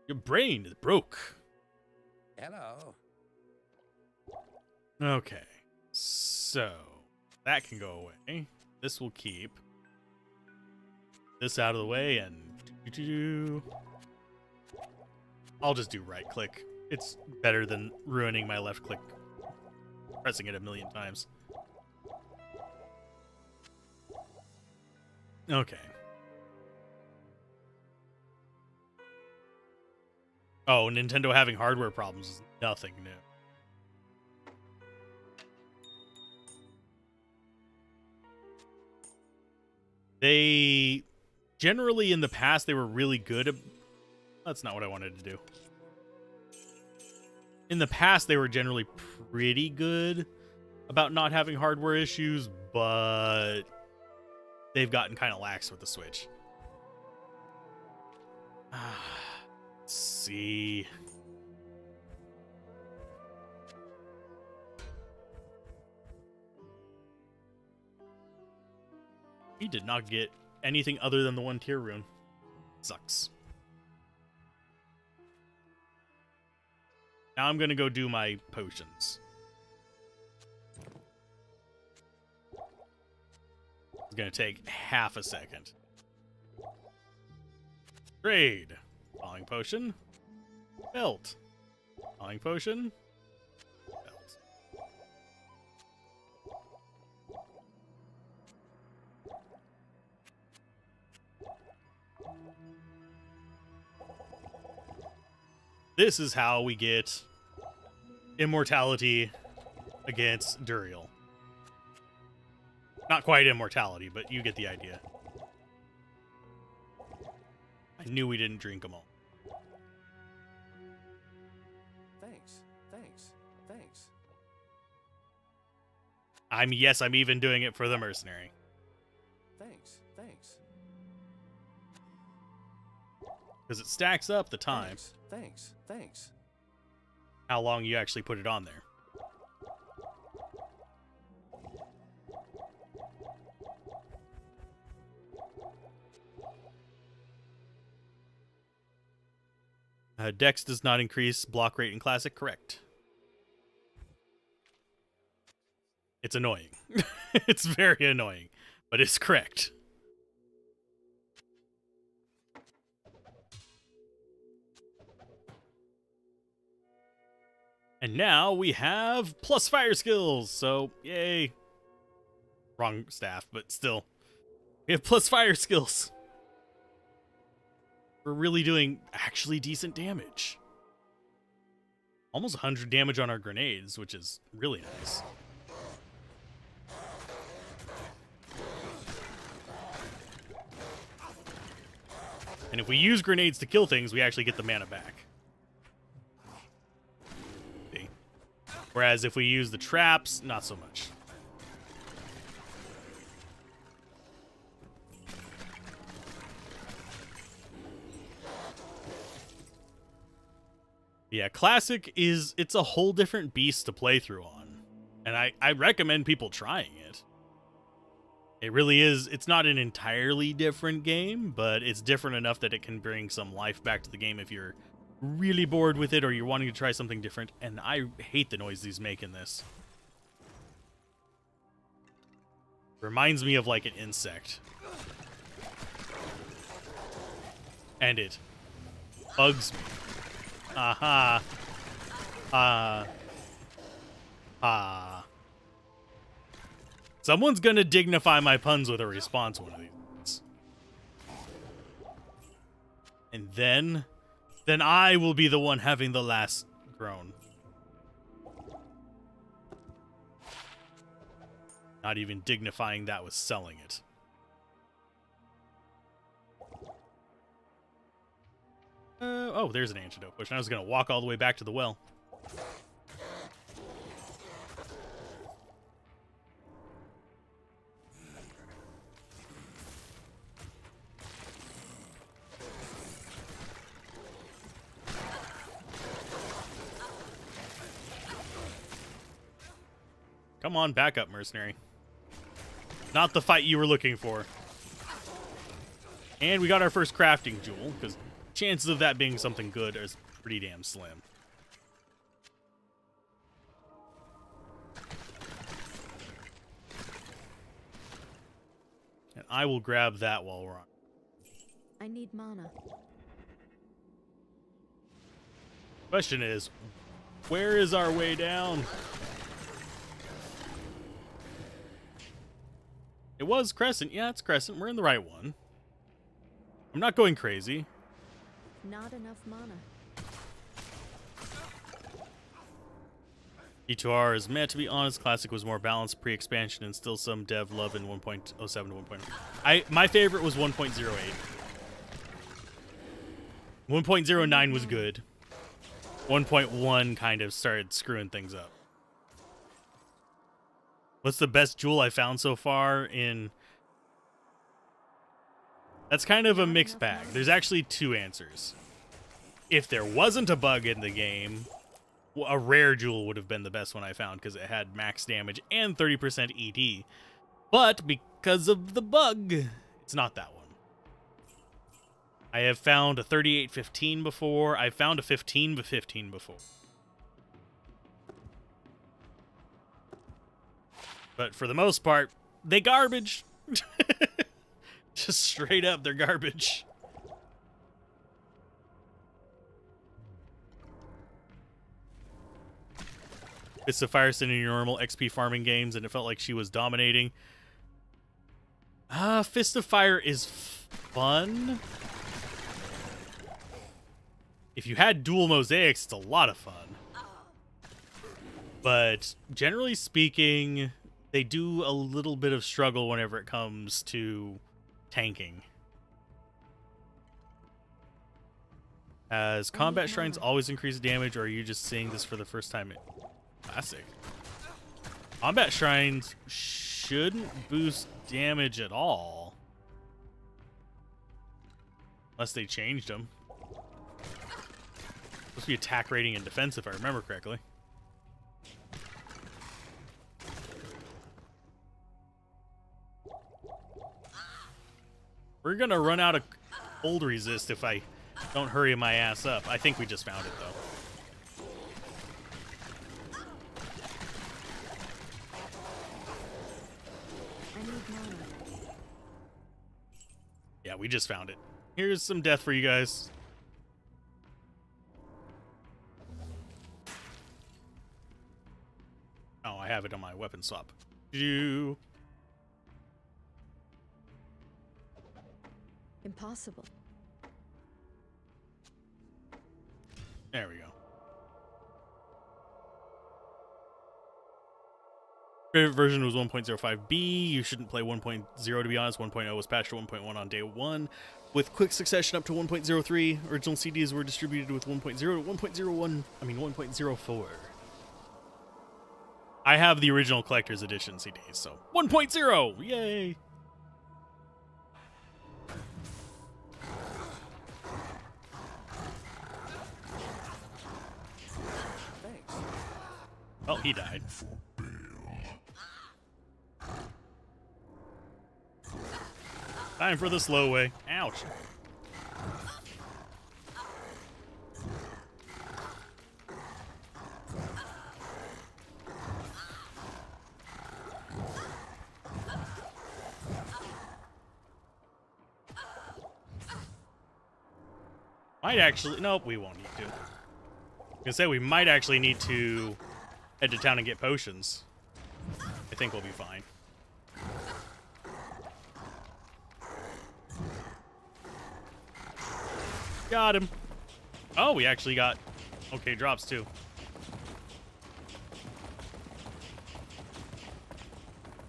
Your brain is broke. Hello. Okay. So, that can go away. This will keep. This out of the way, and I'll just do right click. It's better than ruining my left click, pressing it a million times. Okay. Oh, Nintendo having hardware problems is nothing new. They generally in the past they were really good at... That's not what I wanted to do. In the past they were generally pretty good about not having hardware issues, but they've gotten kind of lax with the Switch. Let's see. We did not get anything other than the 1 tier rune. Sucks. Now I'm gonna go do my potions. It's gonna take half a second. Trade. Falling potion. Belt. Falling potion. Belt. This is how we get immortality against Duriel. Not quite immortality, but you get the idea. I knew we didn't drink them all. Thanks. I'm even doing it for the mercenary. Thanks. Because it stacks up the time. Thanks. How long you actually put it on there. Dex does not increase block rate in Classic, correct. It's annoying. It's very annoying, but it's correct. And now we have plus fire skills, so yay. Wrong staff, but still. We have plus fire skills. We're really doing actually decent damage. Almost 100 damage on our grenades, which is really nice. And if we use grenades to kill things, we actually get the mana back. See? Whereas if we use the traps, not so much. Yeah, Classic it's a whole different beast to play through on. And I recommend people trying it. It really is, it's not an entirely different game, but it's different enough that it can bring some life back to the game if you're really bored with it or you're wanting to try something different. And I hate the noise these make in this. Reminds me of like an insect. And it bugs me. Aha. Someone's gonna dignify my puns with a response one of these days. And then I will be the one having the last groan. Not even dignifying that with selling it. Oh, there's an antidote push. I was gonna walk all the way back to the well. Come on, back up, mercenary. Not the fight you were looking for. And we got our first crafting jewel, because chances of that being something good is pretty damn slim. And I will grab that while we're on. I need mana. Question is, where is our way down? It was Crescent. Yeah, it's Crescent. We're in the right one. I'm not going crazy. Not enough mana. E2R is meant to be honest. Classic was more balanced pre-expansion and still some dev love in 1.07 to 1.0. My favorite was 1.08. 1.09 was good. 1.1 kind of started screwing things up. What's the best jewel I found so far in... That's kind of a mixed bag. There's actually two answers. If there wasn't a bug in the game, a rare jewel would have been the best one I found because it had max damage and 30% ED. But because of the bug, it's not that one. I have found a 3815 before. I found a 1515 before. But for the most part, they garbage. Just straight up, they're garbage. Fist of Fire in your normal XP farming games, and it felt like she was dominating. Fist of Fire is fun. If you had dual mosaics, it's a lot of fun. But generally speaking, they do a little bit of struggle whenever it comes to tanking. As combat shrines always increase damage, or are you just seeing this for the first time in Classic? Combat shrines shouldn't boost damage at all. Unless they changed them. Supposed to be attack rating and defense, if I remember correctly. We're gonna run out of cold resist if I don't hurry my ass up. I think we just found it, though. need mana. Yeah, we just found it. Here's some death for you guys. Oh, I have it on my weapon swap. You. Impossible. There we go. Favorite version was 1.05b. You shouldn't play 1.0 to be honest. 1.0 was patched to 1.1 on day 1. With quick succession up to 1.03, original CDs were distributed with 1.0 to 1.01, 1.04. I have the original collector's edition CDs, so 1.0! Yay! Thanks. Oh, he died. Time for the slow way. Ouch. Might actually... Nope, we won't need to. I was gonna say, we might actually need to head to town and get potions. I think we'll be fine. Got him. Oh, we actually got okay drops too.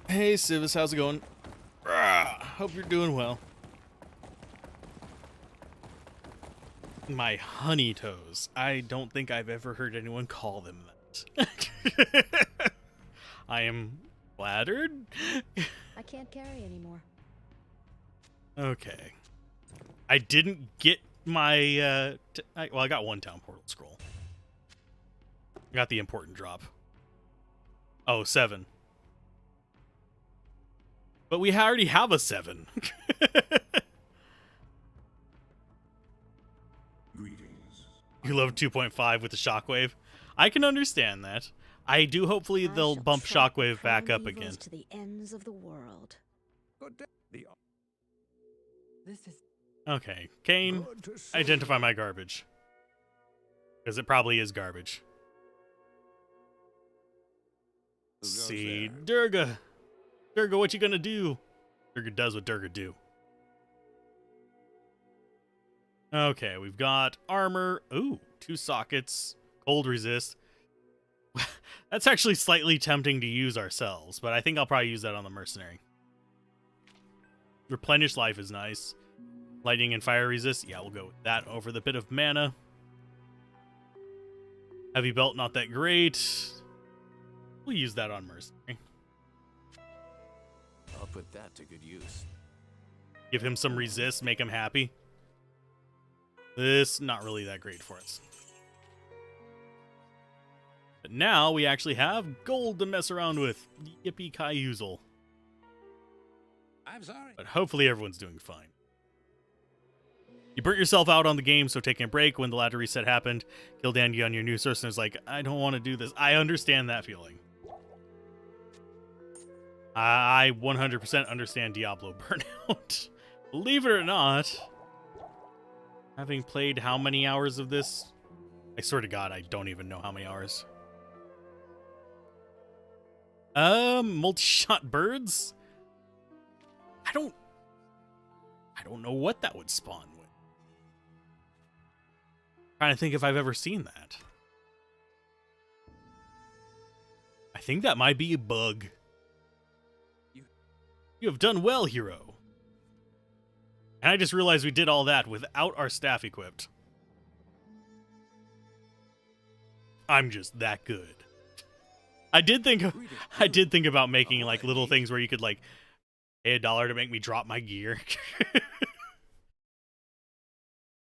Hey, Civis, how's it going? Hope you're doing well. My honey toes. I don't think I've ever heard anyone call them that. I am flattered. I can't carry anymore. Okay. I didn't get my, well, I got one town portal scroll. I got the important drop. Oh, 7. But we already have a 7. You love 2.5 with the shockwave. I can understand that. I do hopefully they'll bump shockwave back up again. To the ends of the world. This is Okay, Kane, identify my garbage. Because it probably is garbage. Let's see, Durga. Durga, what you gonna do? Durga does what Durga do. Okay, we've got armor. Ooh, 2 sockets. Cold resist. That's actually slightly tempting to use ourselves, but I think I'll probably use that on the mercenary. Replenish life is nice. Lightning and fire resist. Yeah, we'll go with that over the bit of mana. Heavy belt, not that great. We'll use that on mercenary. I'll put that to good use. Give him some resist, make him happy. This, not really that great for us. But now we actually have gold to mess around with. Yippee ki I'm sorry. But hopefully everyone's doing fine. You burnt yourself out on the game, so taking a break when the ladder reset happened, killed Andy on your new source, and is like, I don't want to do this. I understand that feeling. I 100% understand Diablo burnout. Believe it or not, having played how many hours of this? I swear to God, I don't even know how many hours. Multi-shot birds? I don't know what that would spawn with. Trying to think if I've ever seen that. I think that might be a bug. You have done well, hero. And I just realized we did all that without our staff equipped. I'm just that good. I did think about making like little things where you could like pay $1 to make me drop my gear.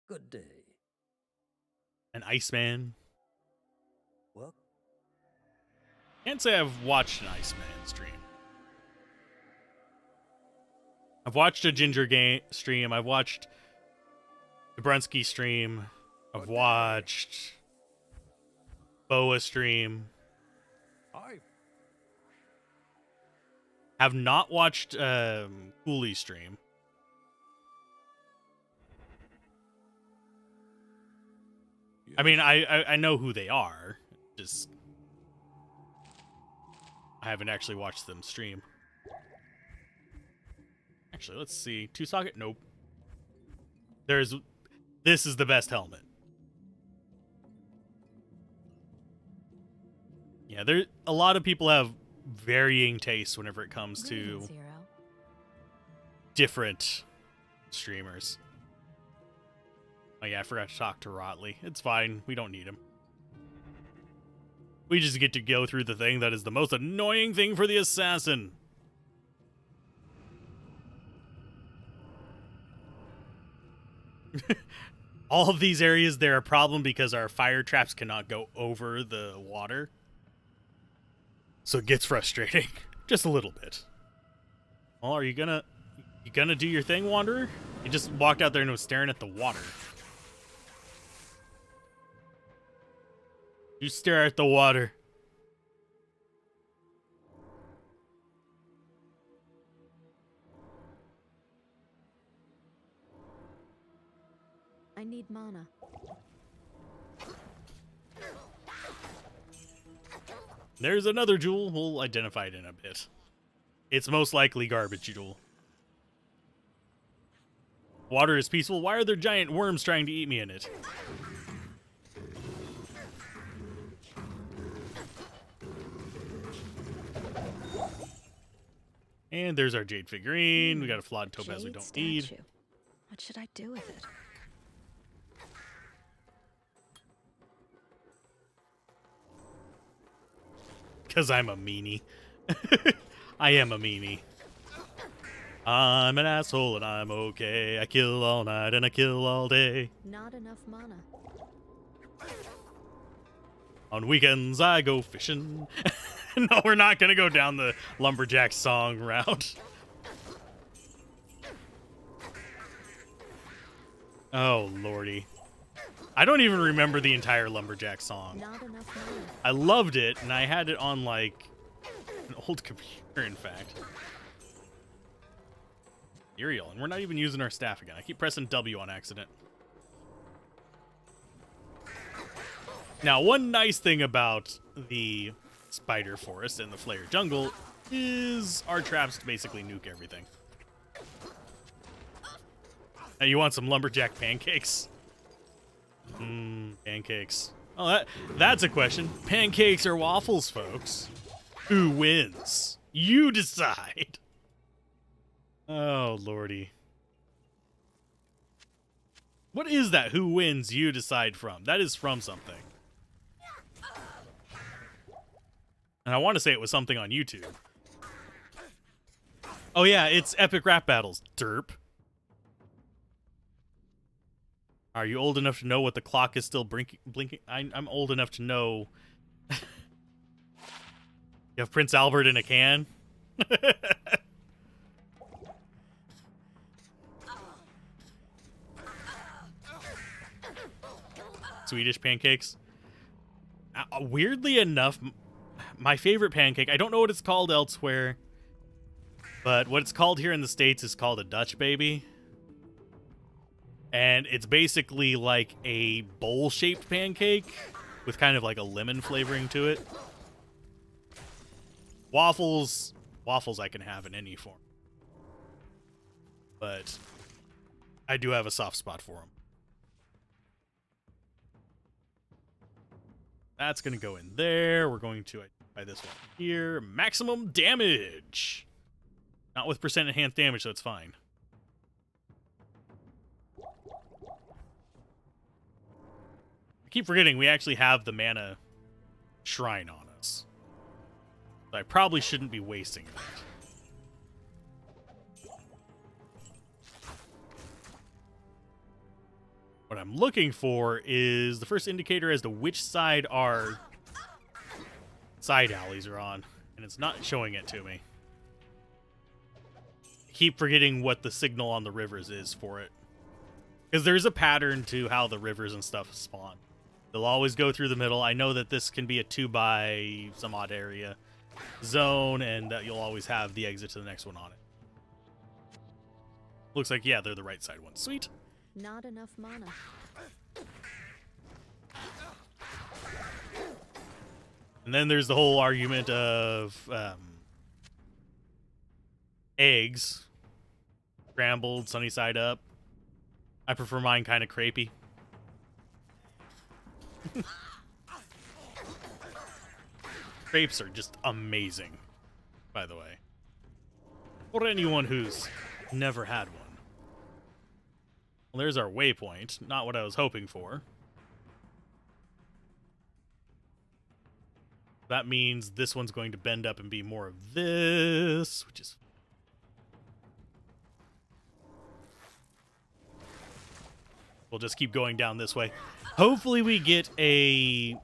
Good day. An Iceman. Well, Can't say I've watched an Iceman stream. I've watched a Ginger game stream. I've watched the Brunsky stream. I've watched Boa stream. Have not watched Cooley's stream. I mean, I know who they are. Just I haven't actually watched them stream. Actually, let's see. 2-socket? Nope. This is the best helmet. Yeah, a lot of people have varying tastes whenever it comes to Greetings, hero. different streamers. Oh yeah, I forgot to talk to Rotley. It's fine. We don't need him. We just get to go through the thing that is the most annoying thing for the assassin. All of these areas, they're a problem because our fire traps cannot go over the water. So it gets frustrating. Just a little bit. Well, are you gonna do your thing, Wanderer? You just walked out there and was staring at the water. You stare at the water. I need mana. There's another jewel. We'll identify it in a bit. It's most likely garbage jewel. Water is peaceful. Why are there giant worms trying to eat me in it? And there's our jade figurine. We got a flawed topaz we Jade don't need. statue. What should I do with it? Because I'm a meanie. I am a meanie. I'm an asshole and I'm okay. I kill all night and I kill all day. Not enough mana. On weekends I go fishing. No, we're not going to go down the Lumberjack song route. Oh, lordy. I don't even remember the entire Lumberjack song. Not enough mana. I loved it, and I had it on, like, an old computer, in fact. Uriel, and we're not even using our staff again. I keep pressing W on accident. Now, one nice thing about the Spider Forest and the Flare Jungle is our traps basically nuke everything. Now, you want some Lumberjack pancakes? Pancakes. Oh, that's a question. Pancakes or waffles, folks? Who wins? You decide. Oh, lordy. What is that? Who wins? You decide from. That is from something. And I want to say it was something on YouTube. Oh, yeah, it's Epic Rap Battles. Derp. Are you old enough to know what the clock is still blinking? I'm old enough to know. You have Prince Albert in a can? Swedish pancakes. Weirdly enough, my favorite pancake, I don't know what it's called elsewhere, but what it's called here in the States is called a Dutch baby. And it's basically like a bowl-shaped pancake with kind of like a lemon flavoring to it. Waffles I can have in any form. But I do have a soft spot for them. That's going to go in there. We're going to identify this one here. Maximum damage. Not with percent enhanced damage, so it's fine. I keep forgetting we actually have the mana shrine on us. So I probably shouldn't be wasting that. What I'm looking for is the first indicator as to which side our side alleys are on, and it's not showing it to me. I keep forgetting what the signal on the rivers is for it. Because there's a pattern to how the rivers and stuff spawn. They'll always go through the middle. I know that this can be a 2 by some odd area. zone, and that you'll always have the exit to the next one on it. Looks like, yeah, they're the right side ones. Sweet. Not enough mana. And then there's the whole argument of eggs. Scrambled, sunny side up. I prefer mine kind of crepey. Crepes are just amazing, by the way. For anyone who's never had one. Well, there's our waypoint. Not what I was hoping for. That means this one's going to bend up and be more of this, which is... We'll just keep going down this way. Hopefully we get a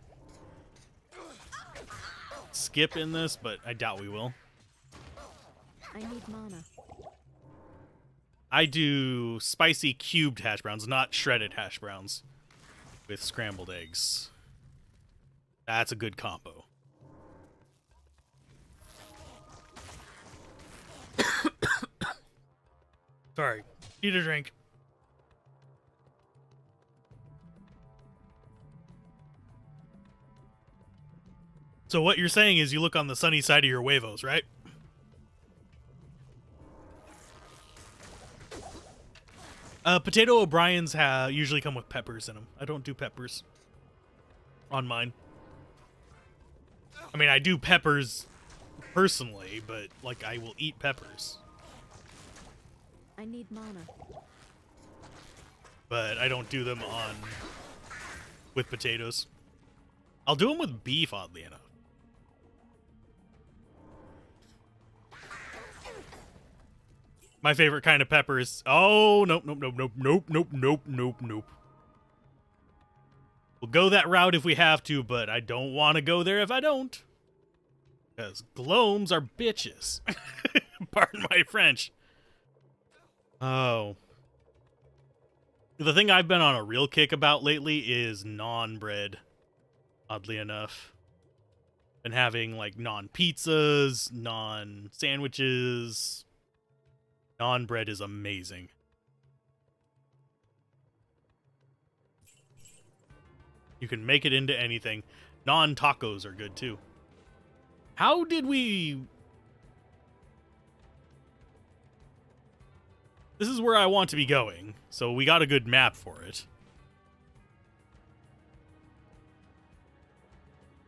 skip in this, but I doubt we will. I need mana. I do spicy cubed hash browns, not shredded hash browns with scrambled eggs. That's a good combo. Sorry. Need a drink. So what you're saying is you look on the sunny side of your huevos, right? Potato O'Brien's usually come with peppers in them. I don't do peppers on mine. I mean, I do peppers personally, but, like, I will eat peppers. I need mana. But I don't do them with potatoes. I'll do them with beef, oddly enough. My favorite kind of pepper is... Oh, nope, nope, nope, nope, nope, nope, nope, nope, nope. We'll go that route if we have to, but I don't want to go there if I don't. Because glomes are bitches. Pardon my French. Oh. The thing I've been on a real kick about lately is non-bread, oddly enough. Been having, like, non-pizzas, non-sandwiches... Non-bread is amazing. You can make it into anything. Non-tacos are good too. How did we... This is where I want to be going, so we got a good map for it.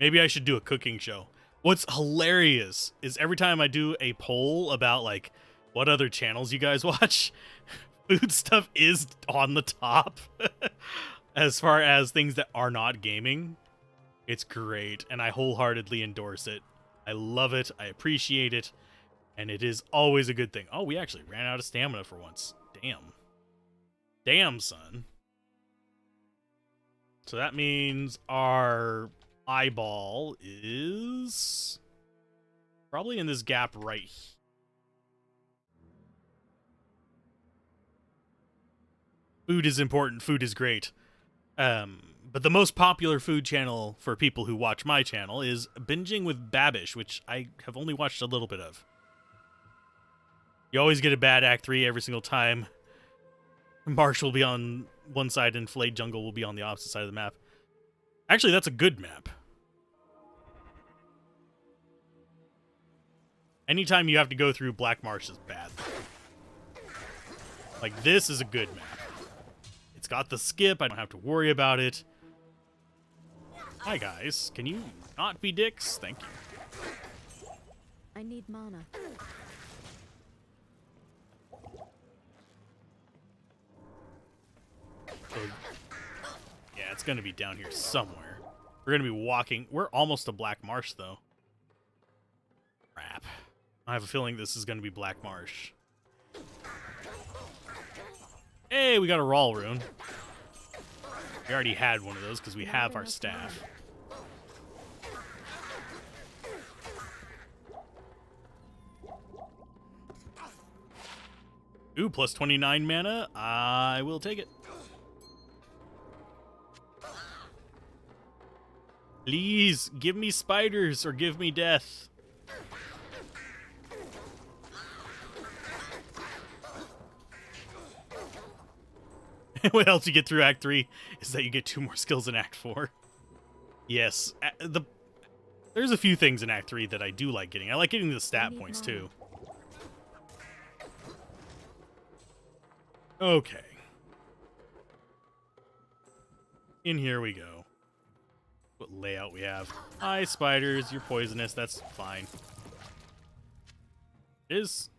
Maybe I should do a cooking show. What's hilarious is every time I do a poll about, like, what other channels you guys watch, food stuff is on the top. As far as things that are not gaming, it's great, and I wholeheartedly endorse it. I love it, I appreciate it, and it is always a good thing. Oh, we actually ran out of stamina for once. Damn. Damn, son. So that means our eyeball is probably in this gap right here. Food is important. Food is great. But the most popular food channel for people who watch my channel is Binging with Babish, which I have only watched a little bit of. You always get a bad Act 3 every single time. Marsh will be on one side and Flayed Jungle will be on the opposite side of the map. Actually, that's a good map. Anytime you have to go through Black Marsh is bad. Like, this is a good map. It's got the skip. I don't have to worry about it. Hi, guys. Can you not be dicks? Thank you. I need mana. So, yeah, it's going to be down here somewhere. We're going to be walking. We're almost to Black Marsh, though. Crap. I have a feeling this is going to be Black Marsh. Hey, we got a Rawl rune. We already had one of those because we have our staff. Ooh, plus 29 mana. I will take it. Please, give me spiders or give me death. What helps you get through Act 3 is that you get 2 more skills in Act 4. Yes, there's a few things in Act 3 that I do like getting. I like getting the stat points, too. Okay. In here we go. What layout we have. Hi, spiders. You're poisonous. That's fine. It is.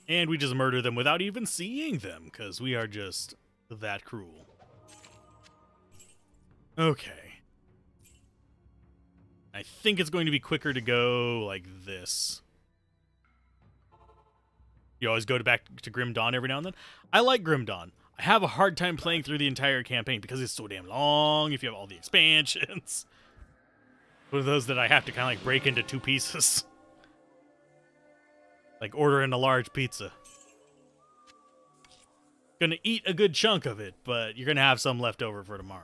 And we just murder them without even seeing them, because we are just that cruel. Okay. I think it's going to be quicker to go like this. You always go back to Grim Dawn every now and then. I like Grim Dawn. I have a hard time playing through the entire campaign because it's so damn long if you have all the expansions. One of those that I have to kind of like break into 2 pieces. Like ordering a large pizza. Gonna eat a good chunk of it, but you're gonna have some left over for tomorrow.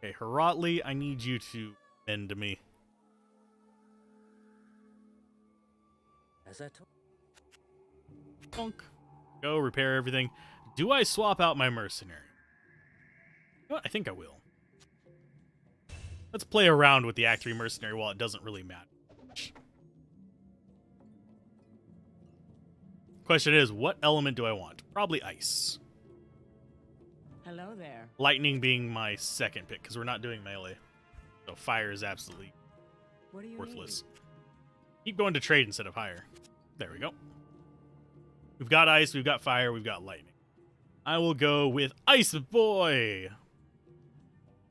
Okay, Heratli, I need you to end me. As I told. Bonk. Go repair everything. Do I swap out my mercenary? You know what? I think I will. Let's play around with the Act 3 mercenary while it doesn't really matter. Question is, what element do I want? Probably ice. Hello there. Lightning being my second pick, because we're not doing melee. So fire is absolutely What do you worthless. Keep going to trade instead of higher. There we go. We've got ice, we've got fire, we've got lightning. I will go with Ice Boy.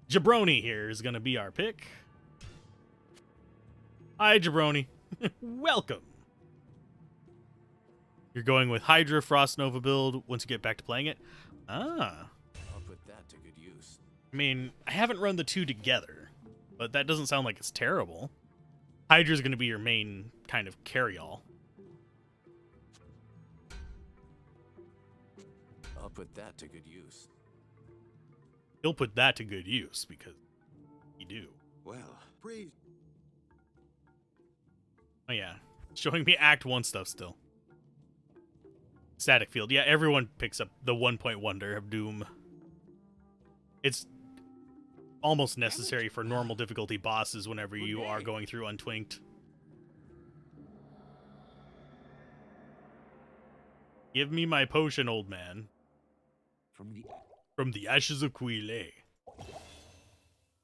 Jabroni here is going to be our pick. Hi, Jabroni. Welcome. You're going with Hydra Frost Nova build once you get back to playing it. Ah. I'll put that to good use. I mean, I haven't run the 2 together, but that doesn't sound like it's terrible. Hydra's going to be your main kind of carry-all. I'll put that to good use. He'll put that to good use, because you do. Well, breathe. Oh yeah, showing me Act 1 stuff still. Static field. Yeah, everyone picks up the 1-point wonder of Doom. It's almost necessary for normal difficulty bosses whenever you are going through Untwinked. Give me my potion, old man. From the ashes of Quile.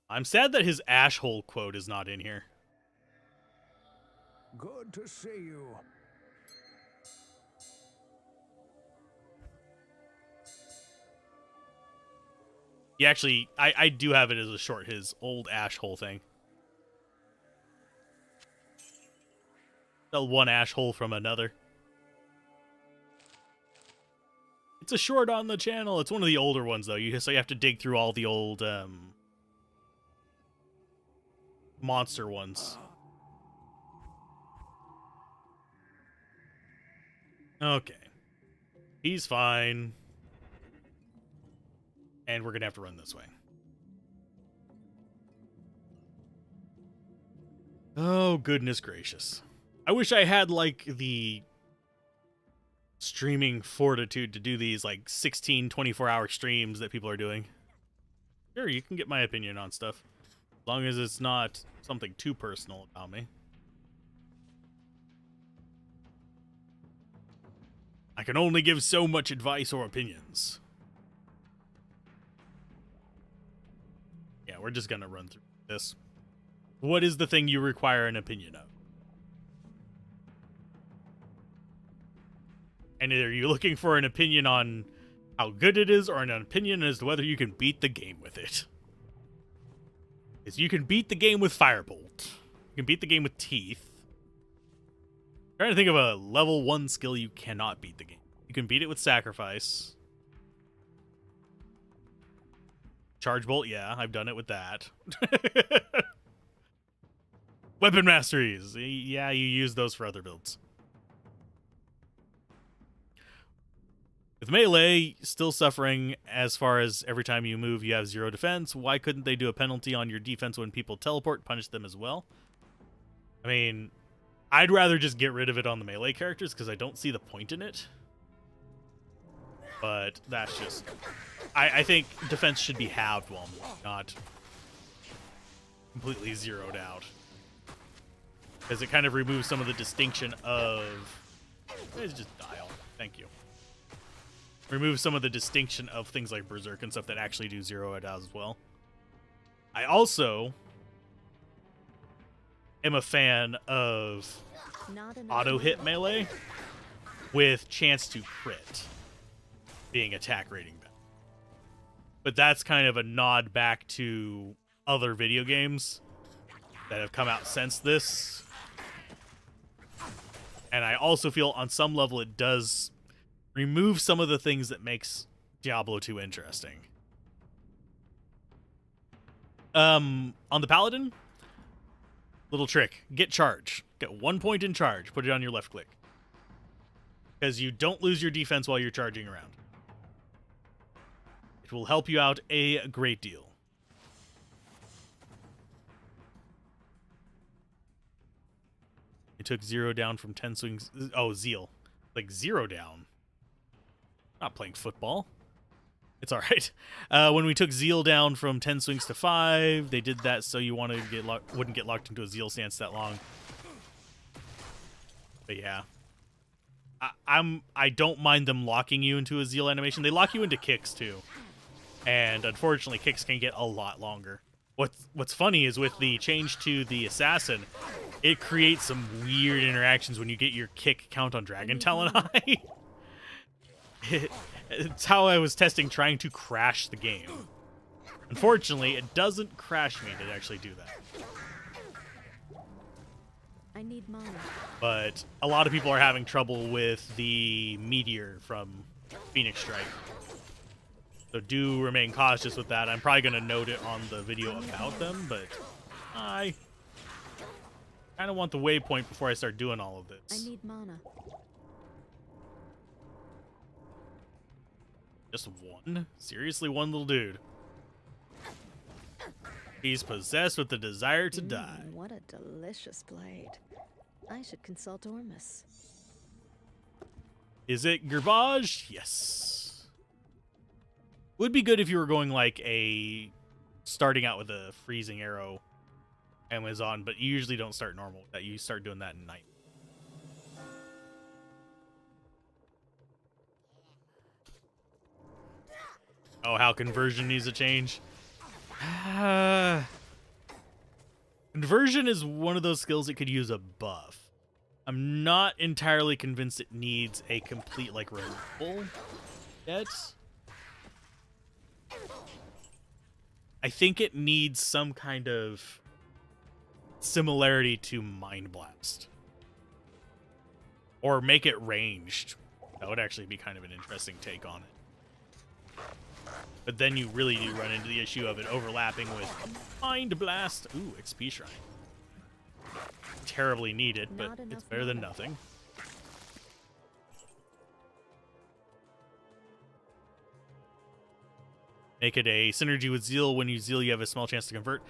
I'm sad that his ash hole quote is not in here. Good to see you. He actually, I do have it as a short, his old ash hole thing. Tell one ash hole from another. It's a short on the channel. It's one of the older ones, though. So you have to dig through all the old monster ones. Okay. He's fine. And we're going to have to run this way. Oh, goodness gracious. I wish I had, like, the streaming fortitude to do these, like, 16, 24-hour streams that people are doing. Sure, you can get my opinion on stuff. As long as it's not something too personal about me. I can only give so much advice or opinions. Yeah, we're just gonna run through this. What is the thing you require an opinion of? And are you looking for an opinion on how good it is, or an opinion as to whether you can beat the game with it? Because you can beat the game with Firebolt. You can beat the game with Teeth. I'm trying to think of a level 1 skill you cannot beat the game. You can beat it with Sacrifice. Charge Bolt, yeah, I've done it with that. Weapon Masteries, yeah, you use those for other builds. With melee still suffering as far as every time you move you have 0 defense, why couldn't they do a penalty on your defense when people teleport, punish them as well? I mean, I'd rather just get rid of it on the melee characters because I don't see the point in it. But that's just... I think defense should be halved while not completely zeroed out. Because it kind of removes some of the distinction of... It's just dial. Thank you. Remove some of the distinction of things like Berserk and stuff that actually do zero it out as well. I also am a fan of auto hit melee with chance to crit being attack rating. But that's kind of a nod back to other video games that have come out since this. And I also feel on some level it does remove some of the things that makes Diablo 2 interesting. On the Paladin, little trick. Get charge. Get 1 point in charge. Put it on your left click. Because you don't lose your defense while you're charging around. It will help you out a great deal. It took 0 down from 10 swings. Oh, Zeal. Like 0 down. Not playing football. It's all right. When we took Zeal down from 10 swings to 5, they did that so you wanted to wouldn't get locked into a Zeal stance that long. But yeah. I don't mind them locking you into a Zeal animation. They lock you into kicks too. And unfortunately, kicks can get a lot longer. What's funny is with the change to the assassin, it creates some weird interactions when you get your kick count on Dragon Talon High. It's how I was testing trying to crash the game. Unfortunately, it doesn't crash me to actually do that. I need mana. But a lot of people are having trouble with the meteor from Phoenix Strike. So do remain cautious with that. I'm probably going to note it on the video about them, but I kind of want the waypoint before I start doing all of this. I need mana. Just one? Seriously, one little dude. He's possessed with the desire to die. What a delicious blade. I should consult Ormus. Is it garbage? Yes. Would be good if you were going like starting out with a freezing arrow Amazon, but you usually don't start normal with that. You start doing that in night. Oh, how conversion needs a change. Conversion is one of those skills that could use a buff. I'm not entirely convinced it needs a complete like removal yet. I think it needs some kind of similarity to Mind Blast. Or make it ranged. That would actually be kind of an interesting take on it. But then you really do run into the issue of it overlapping with Mind Blast. Ooh, XP Shrine. Terribly needed, but it's better than nothing. Make it a synergy with Zeal. When you Zeal, you have a small chance to convert.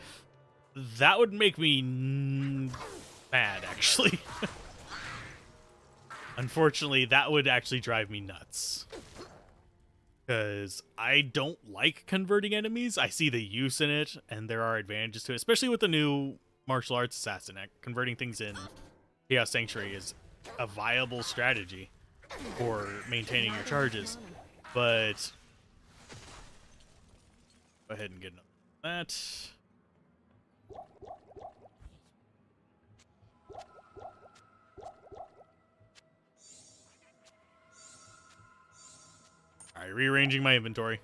That would make me mad, actually. Unfortunately, that would actually drive me nuts. Because I don't like converting enemies. I see the use in it, and there are advantages to it, especially with the new martial arts assassin. Converting things in Chaos Sanctuary is a viable strategy for maintaining your charges. But go ahead and get that. Alright, rearranging my inventory.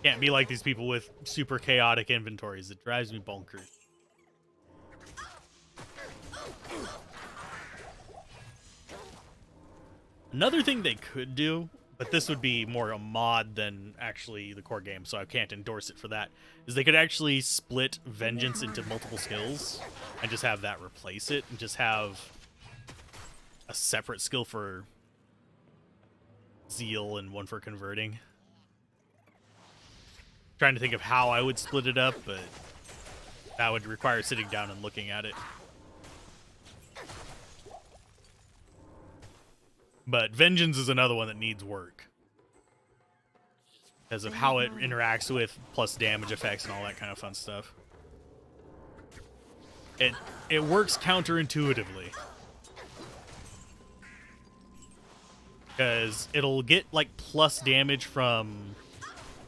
Can't be like these people with super chaotic inventories. It drives me bonkers. Another thing they could do, but this would be more a mod than actually the core game, so I can't endorse it for that, is they could actually split Vengeance into multiple skills and just have that replace it, and just have a separate skill for Zeal and one for converting. Trying to think of how I would split it up, but that would require sitting down and looking at it. But Vengeance is another one that needs work because of how it interacts with plus damage effects and all that kind of fun stuff. It works counterintuitively because it'll get like plus damage from,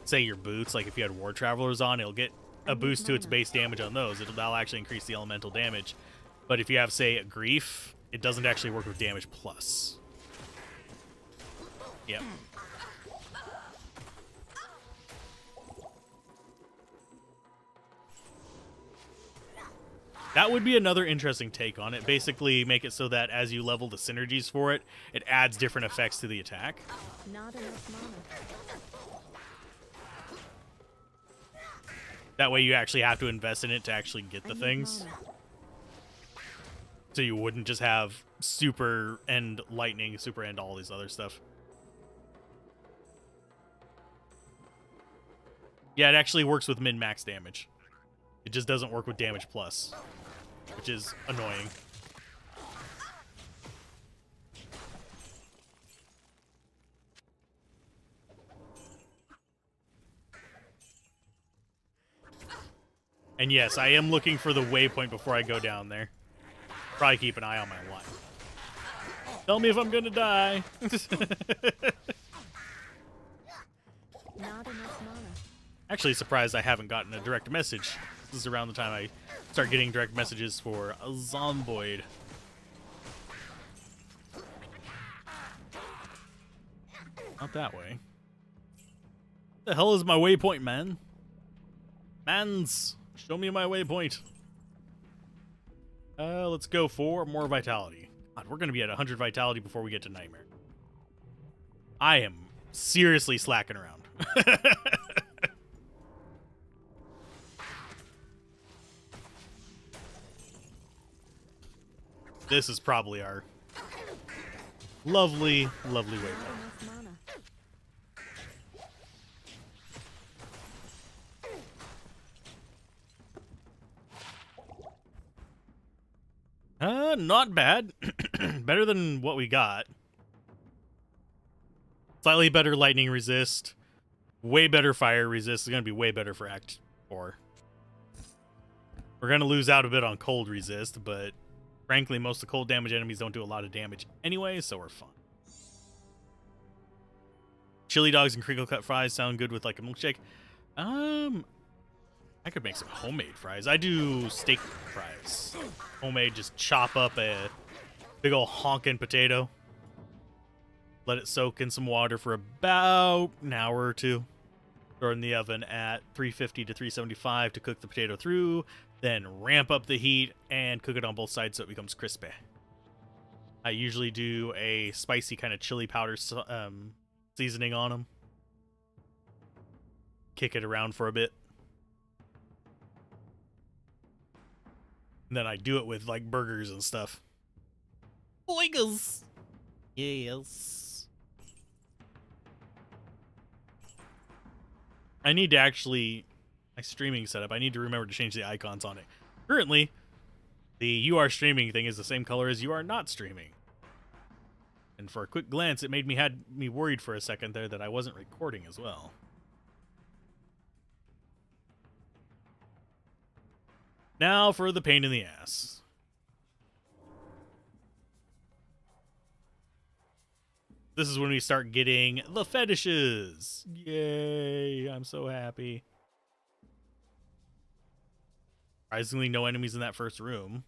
say, your boots. Like if you had War Travelers on, it'll get a boost to its base damage on those. That'll actually increase the elemental damage. But if you have, say, a Grief, it doesn't actually work with damage plus. Yep. That would be another interesting take on it. Basically make it so that as you level the synergies for it, it adds different effects to the attack. Not enough mana. That way you actually have to invest in it to actually get the things. So you wouldn't just have super end lightning, super end all these other stuff. Yeah, it actually works with min-max damage. It just doesn't work with damage plus, which is annoying. And yes, I am looking for the waypoint before I go down there. Probably keep an eye on my life. Tell me if I'm gonna die. Not enough mana. Actually surprised I haven't gotten a direct message. This is around the time I start getting direct messages for a Zomboid. Not that way. What the hell is my waypoint, man? Mans, show me my waypoint. Let's go for more vitality. God, we're going to be at 100 vitality before we get to Nightmare. I am seriously slacking around. This is probably our lovely, lovely waypoint. Enough mana. Not bad. Better than what we got. Slightly better lightning resist. Way better fire resist. It's going to be way better for Act 4. We're going to lose out a bit on cold resist, but frankly, most of the cold damage enemies don't do a lot of damage anyway, so we're fine. Chili dogs and crinkle cut fries sound good with like a milkshake. I could make some homemade fries. I do steak fries. Homemade, just chop up a big old honkin' potato. Let it soak in some water for about an hour or two. Throw it in the oven at 350 to 375 to cook the potato through. Then ramp up the heat and cook it on both sides so it becomes crispy. I usually do a spicy kind of chili powder seasoning on them. Kick it around for a bit. And then I do it with like burgers and stuff. Boigas! Yes. I need to actually, my streaming setup, I need to remember to change the icons on it. Currently, the you are streaming thing is the same color as you are not streaming. And for a quick glance, it made me worried for a second there that I wasn't recording as well. Now for the pain in the ass. This is when we start getting the fetishes. Yay, I'm so happy. Surprisingly, no enemies in that first room.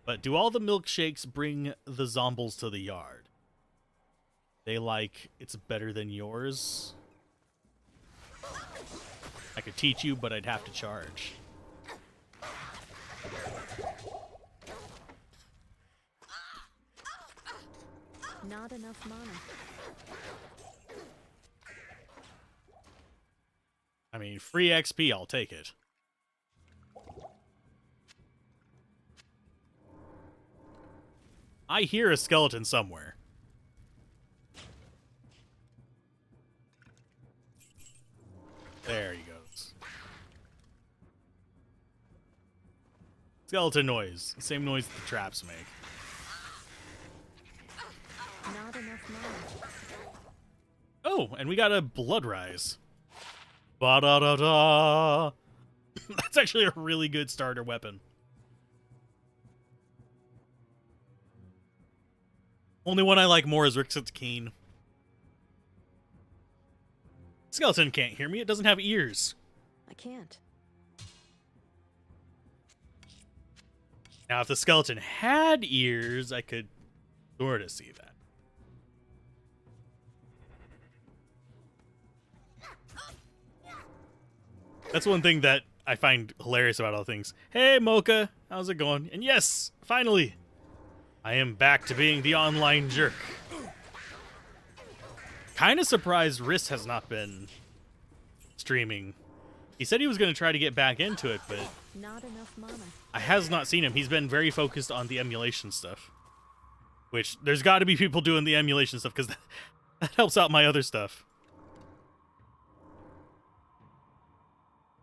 But do all the milkshakes bring the zombies to the yard? They like, it's better than yours? I could teach you, but I'd have to charge. Not enough mana. I mean, free XP, I'll take it. I hear a skeleton somewhere. Skeleton noise. Same noise that the traps make. Not enough mana. Oh, and we got a blood rise. Ba-da-da-da. That's actually a really good starter weapon. Only one I like more is Rixit's Keen. Skeleton can't hear me. It doesn't have ears. I can't. Now, if the skeleton had ears, I could sort of see that. That's one thing that I find hilarious about all things. Hey, Mocha, how's it going? And yes, finally, I am back to being the online jerk. Kind of surprised Riss has not been streaming. He said he was going to try to get back into it, but Not enough mana. I has not seen him. He's been very focused on the emulation stuff. Which, there's got to be people doing the emulation stuff, because that helps out my other stuff.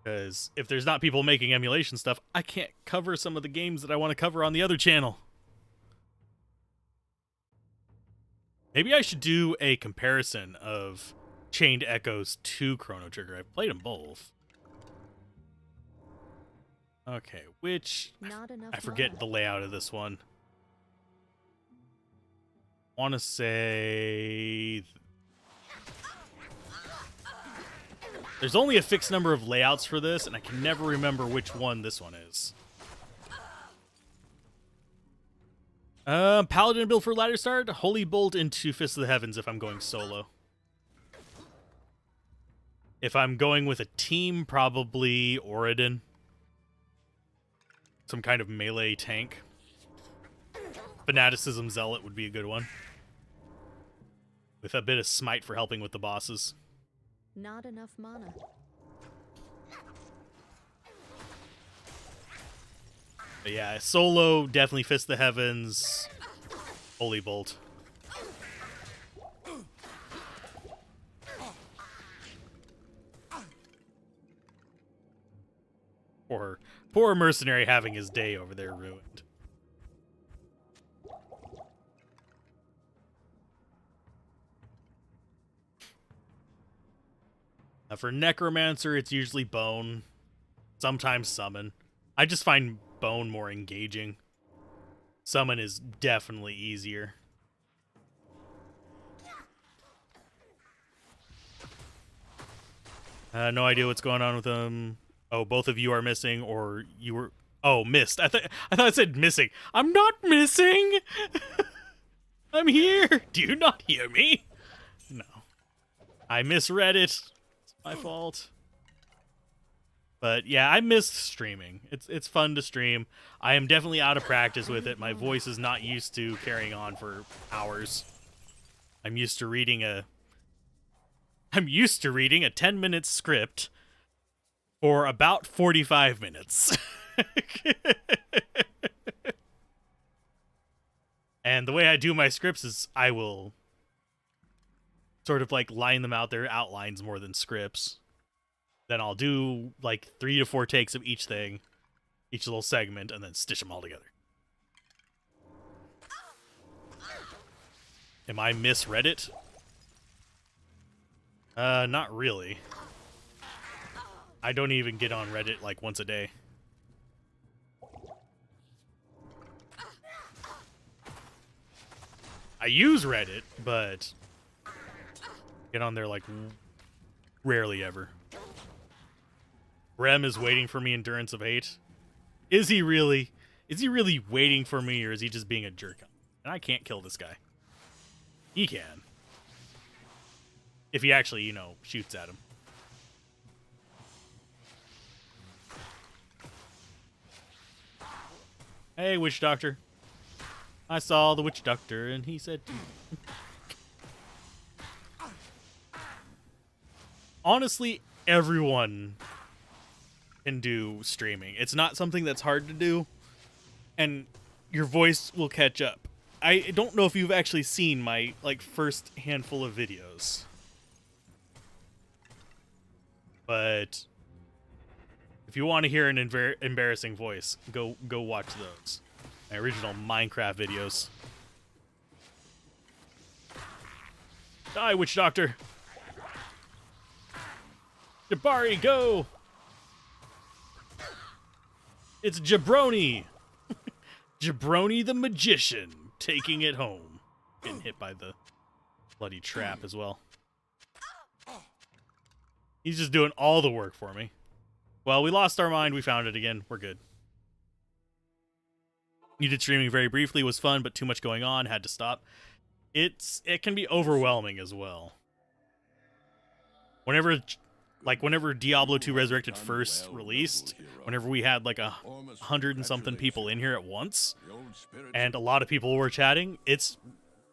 Because if there's not people making emulation stuff, I can't cover some of the games that I want to cover on the other channel. Maybe I should do a comparison of Chained Echoes to Chrono Trigger. I've played them both. Okay, which... Not enough I forget mana. the layout of this one. I want to say... There's only a fixed number of layouts for this, and I can never remember which one this one is. Paladin build for ladder start. Holy Bolt into Fist of the Heavens if I'm going solo. If I'm going with a team, probably Oridon. Some kind of melee tank. Fanaticism Zealot would be a good one. With a bit of Smite for helping with the bosses. Not enough mana. But yeah, solo, definitely Fist of the Heavens, Holy Bolt. Poor mercenary having his day over there ruined. Now for Necromancer, it's usually Bone, sometimes Summon. I just find Bone more engaging. Summon is definitely easier. No idea what's going on with them. Oh, both of you are missing, or you were... Oh, missed. I thought it said missing. I'm not missing! I'm here! Do you not hear me? No. I misread it. It's my fault. But yeah, I missed streaming. It's fun to stream. I am definitely out of practice with it. My voice is not used to carrying on for hours. I'm used to reading a 10-minute script for about 45 minutes. And the way I do my scripts is I will sort of like line them out there, outlines more than scripts. Then I'll do like 3 to 4 takes of each thing, each little segment, and then stitch them all together. Am I misread it? Not really. I don't even get on Reddit like once a day. I use Reddit, but get on there like rarely ever. Rem is waiting for me, Endurance of Hate. Is he really? Is he really waiting for me, or is he just being a jerk? And I can't kill this guy. He can. If he actually, you know, shoots at him. Hey, Witch Doctor. I saw the Witch Doctor, and he said... Honestly, everyone can do streaming. It's not something that's hard to do, and your voice will catch up. I don't know if you've actually seen my, like, first handful of videos. But If you want to hear an embarrassing voice, go watch those. My original Minecraft videos. Die, witch doctor. Jabari, go! It's Jabroni! Jabroni the magician, taking it home. Getting hit by the bloody trap as well. He's just doing all the work for me. Well, we lost our mind, we found it again, we're good. You did streaming very briefly, was fun, but too much going on, had to stop. It can be overwhelming as well. Whenever Diablo 2 Resurrected first released, whenever we had like 100 and something people in here at once, and a lot of people were chatting, it's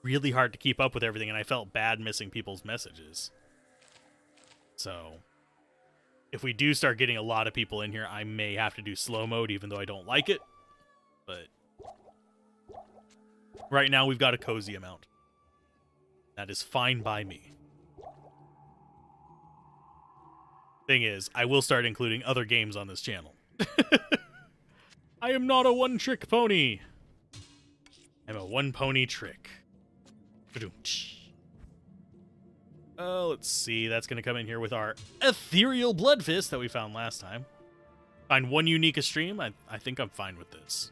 really hard to keep up with everything, and I felt bad missing people's messages. So, if we do start getting a lot of people in here, I may have to do slow mode, even though I don't like it. But right now, we've got a cozy amount. That is fine by me. Thing is, I will start including other games on this channel. I am not a one-trick pony. I'm a one-pony trick. Let's see. That's going to come in here with our ethereal blood fist that we found last time. Find one unique a stream. I think I'm fine with this.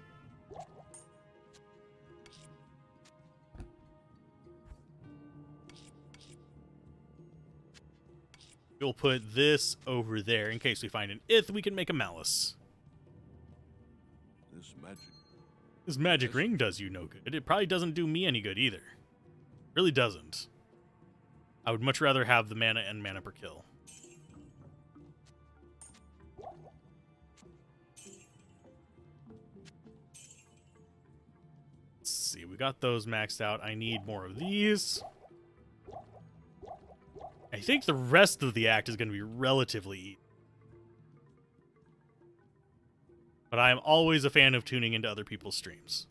We'll put this over there in case we find an ith. We can make a malice. This magic ring does you no good. It probably doesn't do me any good either. Really doesn't. I would much rather have the mana and mana per kill. Let's see, we got those maxed out. I need more of these. I think the rest of the act is going to be relatively easy. But I am always a fan of tuning into other people's streams.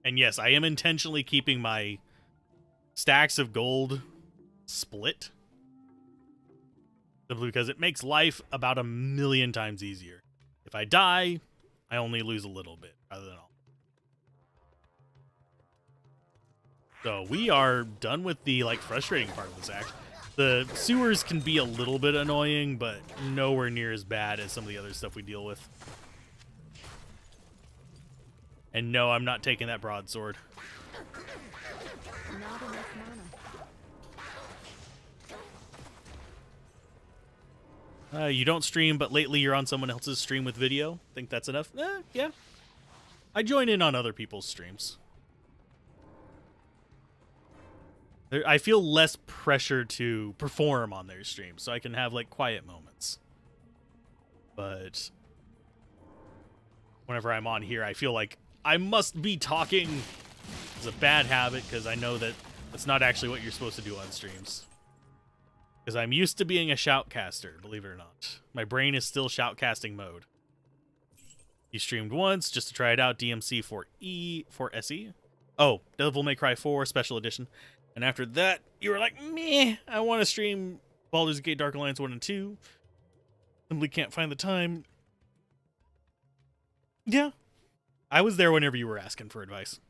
And yes, I am intentionally keeping my stacks of gold split. Simply because it makes life about 1,000,000 times easier. If I die, I only lose a little bit, rather than all. So we are done with the frustrating part of this act. The sewers can be a little bit annoying, but nowhere near as bad as some of the other stuff we deal with. And no, I'm not taking that broadsword. Not enough mana. You don't stream, but lately you're on someone else's stream with video. Think that's enough? Yeah. I join in on other people's streams. I feel less pressure to perform on their streams, so I can have quiet moments. But whenever I'm on here, I feel like I must be talking. It's a bad habit because I know that that's not actually what you're supposed to do on streams. Because I'm used to being a shoutcaster, believe it or not. My brain is still shoutcasting mode. You streamed once just to try it out, DMC for SE. Oh, Devil May Cry 4 Special Edition. And after that, you were like, meh, I want to stream Baldur's Gate Dark Alliance 1 and 2. Simply can't find the time. Yeah. I was there whenever you were asking for advice.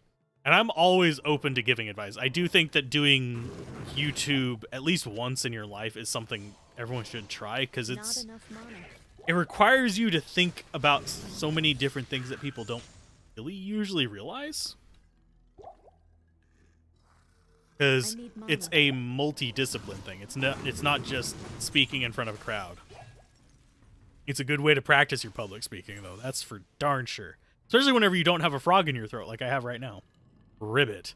And I'm always open to giving advice. I do think that doing YouTube at least once in your life is something everyone should try, because it requires you to think about so many different things that people don't really usually realize. Because it's a multi-discipline thing. It's not just speaking in front of a crowd. It's a good way to practice your public speaking, though. That's for darn sure. Especially whenever you don't have a frog in your throat, like I have right now. Ribbit.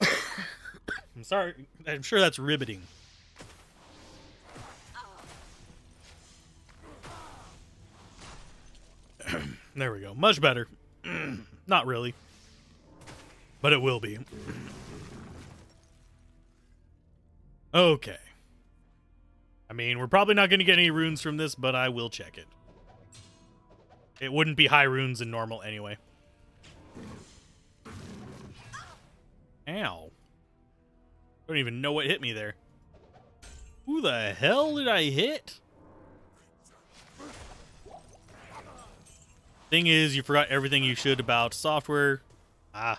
I'm sorry. I'm sure that's ribbiting. There we go. Much better. Not really. But it will be. Okay. I mean, we're probably not going to get any runes from this, but I will check it. It wouldn't be high runes in normal anyway. Ow. Don't even know what hit me there. Who the hell did I hit? Thing is, you forgot everything you should about software. I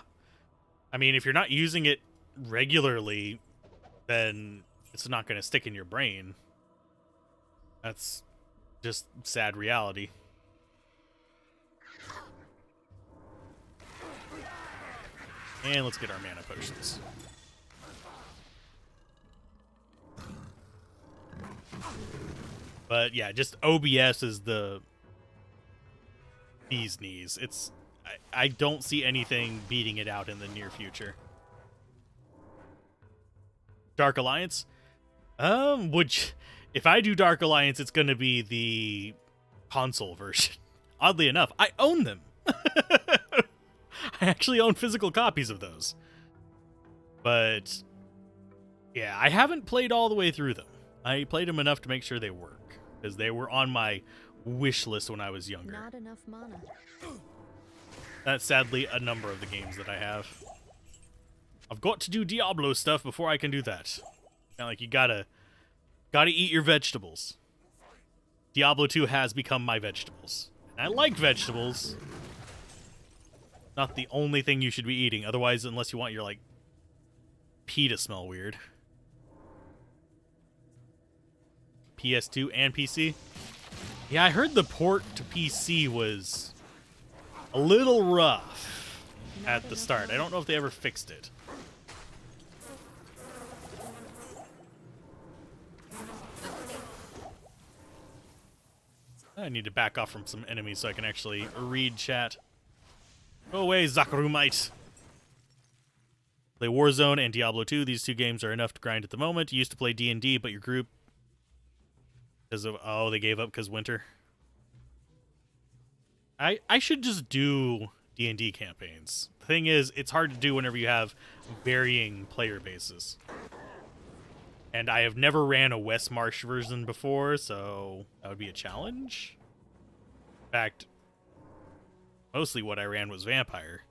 mean, if you're not using it regularly, then it's not going to stick in your brain. That's just sad reality. And let's get our mana potions. But yeah, just OBS is the bee's knees. I don't see anything beating it out in the near future. Dark Alliance? If I do Dark Alliance, it's going to be the console version. Oddly enough, I own them. I actually own physical copies of those. But yeah, I haven't played all the way through them. I played them enough to make sure they work, because they were on my wish list when I was younger. Not enough mana. That's sadly a number of the games that I have. I've got to do Diablo stuff before I can do that. Kind of like you gotta eat your vegetables. Diablo 2 has become my vegetables. And I like vegetables. Not the only thing you should be eating. Otherwise, unless you want your, like, pee to smell weird. PS2 and PC? Yeah, I heard the port to PC was a little rough at the start. I don't know if they ever fixed it. I need to back off from some enemies so I can actually read chat. Go away, Zakarumite. Play Warzone and Diablo 2. These two games are enough to grind at the moment. You used to play D&D, but your group... because of... oh, they gave up because winter. I should just do D&D campaigns. The thing is, it's hard to do whenever you have varying player bases. And I have never ran a West Marsh version before, so that would be a challenge. In fact, mostly what I ran was Vampire.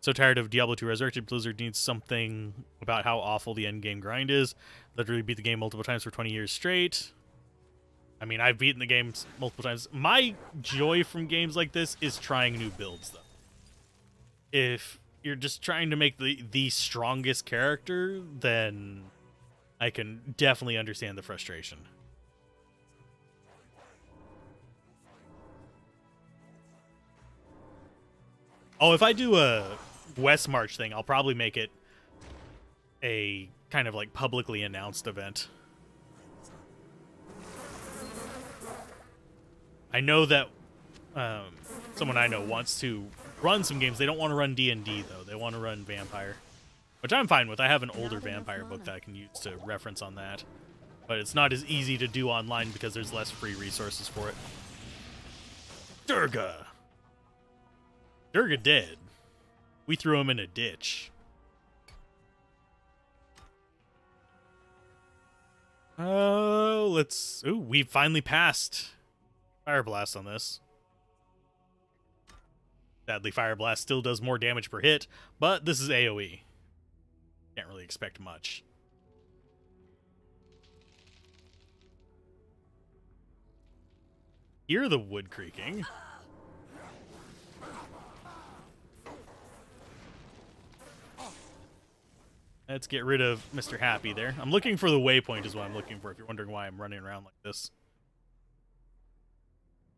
So tired of Diablo 2 Resurrected, Blizzard needs something about how awful the endgame grind is. Literally beat the game multiple times for 20 years straight. I mean, I've beaten the games multiple times. My joy from games like this is trying new builds, though. If you're just trying to make the strongest character, then I can definitely understand the frustration. Oh, if I do a West March thing, I'll probably make it a kind of like publicly announced event. I know that someone I know wants to run some games. They don't want to run D&D, though. They want to run Vampire, which I'm fine with. I have an older Vampire book that I can use to reference on that. But it's not as easy to do online because there's less free resources for it. Durga! Durga dead. We threw him in a ditch. Oh, let's... ooh, we finally passed Fire Blast on this. Sadly, Fire Blast still does more damage per hit, but this is AoE. Can't really expect much. Hear the wood creaking. Let's get rid of Mr. Happy there. I'm looking for the waypoint is what I'm looking for, if you're wondering why I'm running around like this.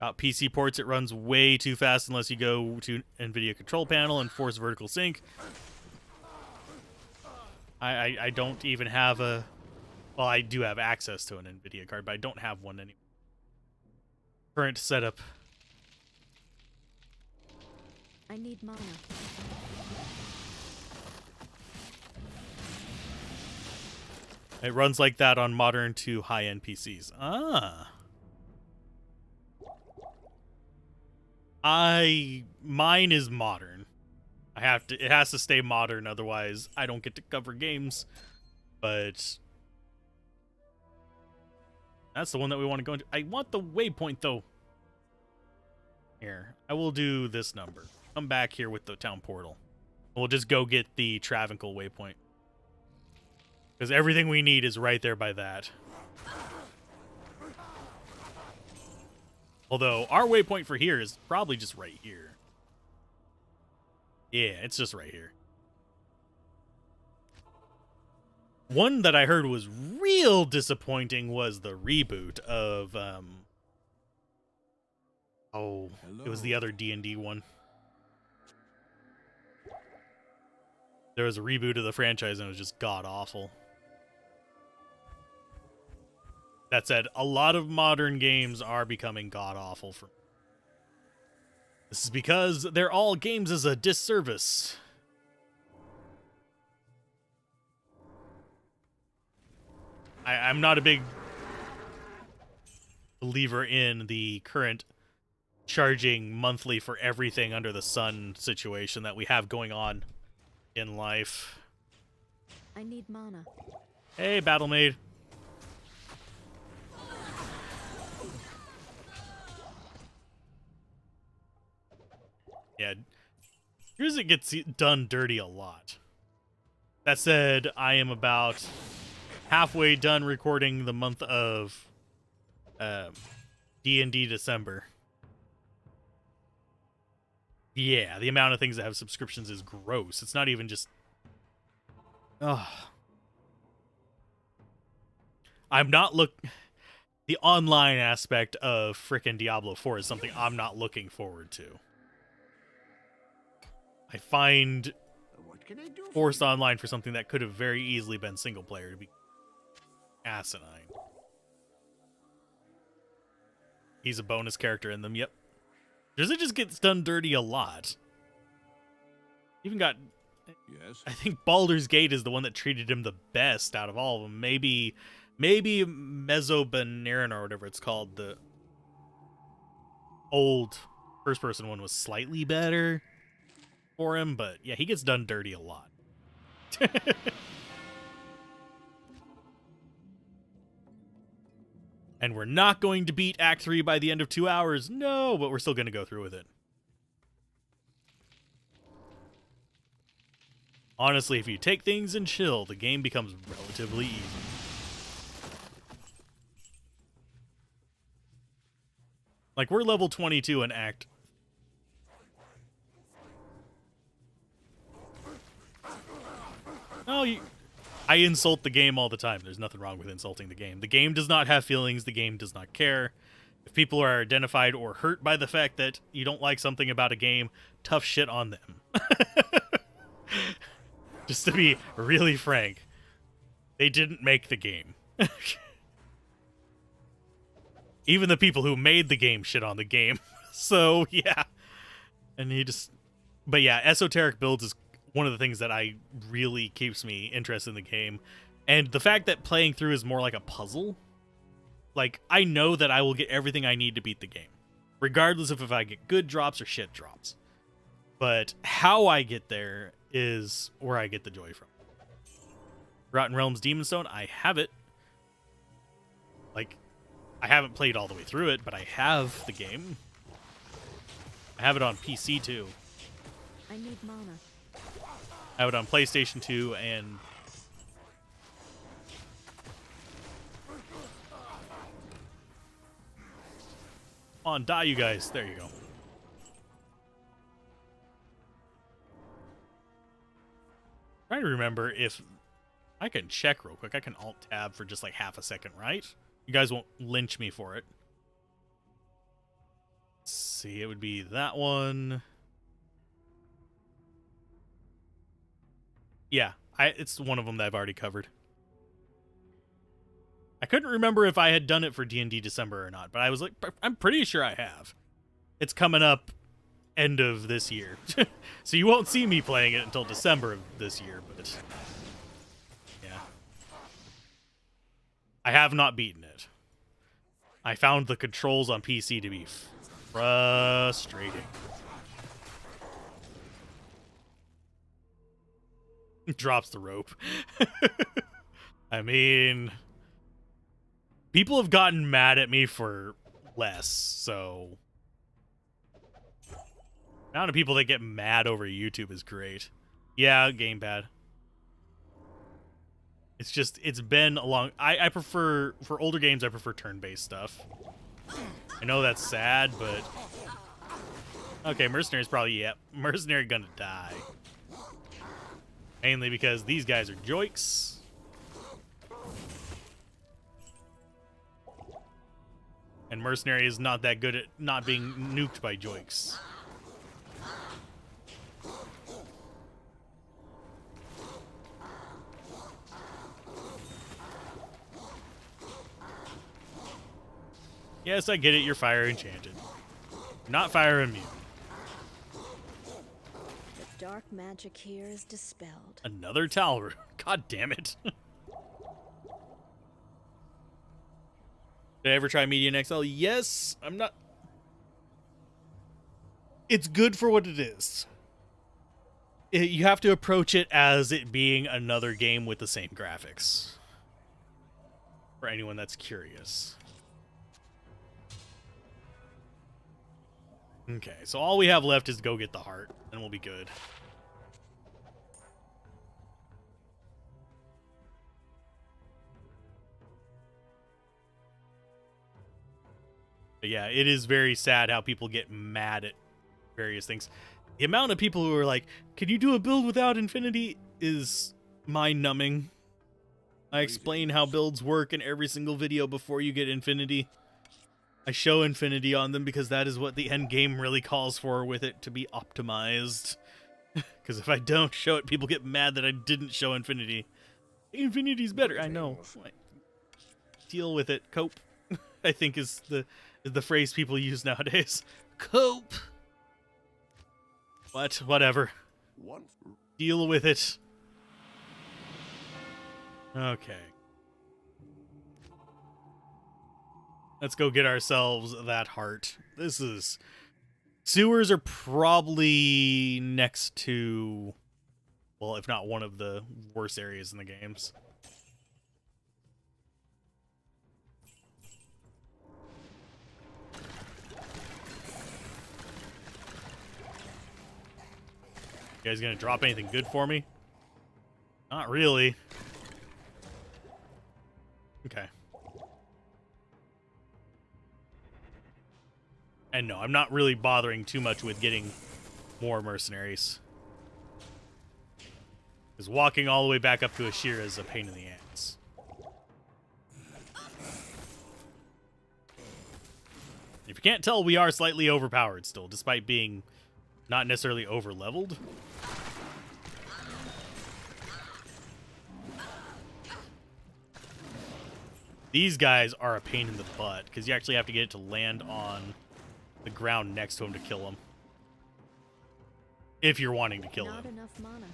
About PC ports, it runs way too fast unless you go to NVIDIA control panel and force vertical sync. I don't even have a... well, I do have access to an NVIDIA card, but I don't have one anymore. Current setup. I need mana. It runs like that on modern to high-end PCs. Ah. Mine is modern. It has to stay modern, otherwise I don't get to cover games. But that's the one that we want to go into. I want the waypoint though. Here, I will do this number. Come back here with the town portal. We'll just go get the Travancore waypoint. Because everything we need is right there by that. Although, our waypoint for here is probably just right here. Yeah, it's just right here. One that I heard was real disappointing was the reboot of, it was the other D&D one. There was a reboot of the franchise and it was just god-awful. That said, a lot of modern games are becoming god-awful for me. This is because they're all games as a disservice. I'm not a big believer in the current charging monthly for everything under the sun situation that we have going on in life. I need mana. Hey, Battle Maid. Yeah, here's it gets done dirty a lot. That said, I am about halfway done recording the month of D&D December. Yeah, the amount of things that have subscriptions is gross. It's not even just... Ugh. I'm not the online aspect of frickin' Diablo 4 is something I'm not looking forward to. I find forced online for something that could have very easily been single player to be asinine. He's a bonus character in them, yep. It just gets done dirty a lot. Even got... Yes. I think Baldur's Gate is the one that treated him the best out of all of them. Maybe Mesobanaren or whatever it's called, the old first-person one was slightly better for him, but yeah, he gets done dirty a lot. And we're not going to beat Act 3 by the end of 2 hours. No, but we're still going to go through with it. Honestly, if you take things and chill, the game becomes relatively easy. Like, we're level 22 in Act. No, I insult the game all the time. There's nothing wrong with insulting the game. The game does not have feelings. The game does not care. If people are identified or hurt by the fact that you don't like something about a game, tough shit on them. Just to be really frank, they didn't make the game. Even the people who made the game shit on the game. So, yeah. And he just... But yeah, esoteric builds is one of the things that I really keeps me interested in the game. And the fact that playing through is more like a puzzle. Like, I know that I will get everything I need to beat the game. Regardless of if I get good drops or shit drops. But how I get there is where I get the joy from. Rotten Realms Demon Stone, I have it. Like, I haven't played all the way through it, but I have the game. I have it on PC too. I need mana. I have it on PlayStation 2 and... On, die you guys. There you go. Trying to remember if... I can check real quick. I can Alt-Tab for just like half a second, right? You guys won't lynch me for it. Let's see, it would be that one. Yeah, it's one of them that I've already covered. I couldn't remember if I had done it for D&D December or not, but I was like, I'm pretty sure I have. It's coming up end of this year. So you won't see me playing it until December of this year, but yeah. I have not beaten it. I found the controls on PC to be frustrating. Drops the rope. I mean, people have gotten mad at me for less, so the amount of people that get mad over YouTube is great. Yeah, gamepad. it's been a long... I prefer, for older games, I prefer turn-based stuff. I know that's sad, but... Okay, Mercenary's probably, yep. Mercenary gonna die. Mainly because these guys are joiks. And Mercenary is not that good at not being nuked by joiks. Yes, I get it, you're fire enchanted. Not fire immune. The dark magic here is dispelled. Another Talroot. God damn it. Did I ever try Median XL? Yes. I'm not... It's good for what it is. You have to approach it as it being another game with the same graphics. For anyone that's curious. Okay, so all we have left is to go get the heart, and we'll be good. But yeah, it is very sad how people get mad at various things. The amount of people who are like, can you do a build without infinity, is mind-numbing. I explain how builds work in every single video before you get infinity. I show infinity on them because that is what the end game really calls for with it to be optimized. Because if I don't show it, people get mad that I didn't show infinity. Infinity's better. I know. Deal with it. Cope, I think is the phrase people use nowadays. Cope. What? Whatever. Deal with it. Okay. Let's go get ourselves that heart. This is... Sewers are probably next to... Well, if not one of the worst areas in the games. You guys gonna drop anything good for me? Not really. Okay. And no, I'm not really bothering too much with getting more mercenaries. Because walking all the way back up to Ashira is a pain in the ass. If you can't tell, we are slightly overpowered still, despite being not necessarily over-leveled. These guys are a pain in the butt, because you actually have to get it to land on the ground next to him to kill him. If you're wanting to kill him. Not enough mana.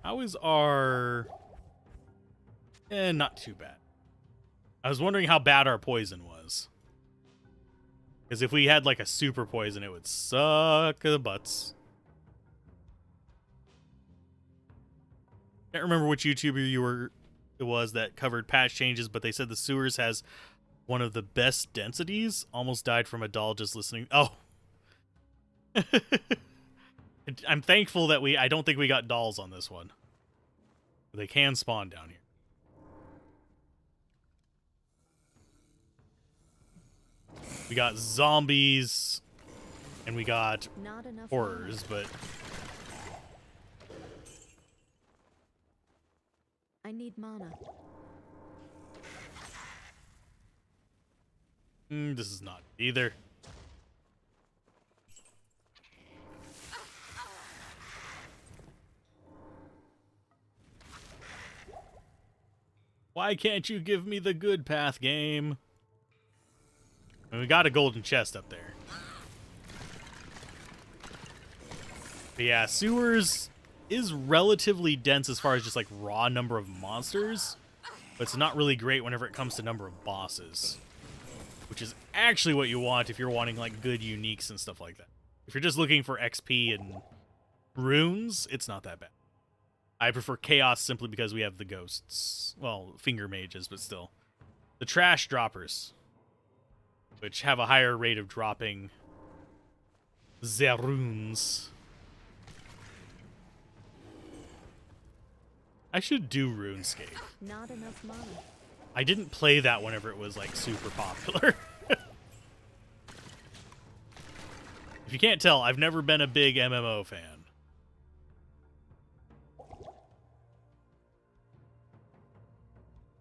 How is our... not too bad. I was wondering how bad our poison was. Because if we had like a super poison, it would suck the butts. Can't remember which YouTuber it was that covered patch changes, but they said the sewers has one of the best densities. Almost died from a doll just listening. Oh. I'm thankful that I don't think we got dolls on this one. They can spawn down here. We got zombies, and we got horrors, but... I need mana. This is not either. Why can't you give me the good path, game? And we got a golden chest up there. But yeah, sewers is relatively dense as far as just like raw number of monsters, but it's not really great whenever it comes to number of bosses, which is actually what you want if you're wanting like good uniques and stuff like that. If you're just looking for XP and runes, it's not that bad. I prefer chaos simply because we have the ghosts. Well, finger mages, but still. The trash droppers, which have a higher rate of dropping their runes. I should do RuneScape. Not enough mana. I didn't play that whenever it was, like, super popular. If you can't tell, I've never been a big MMO fan.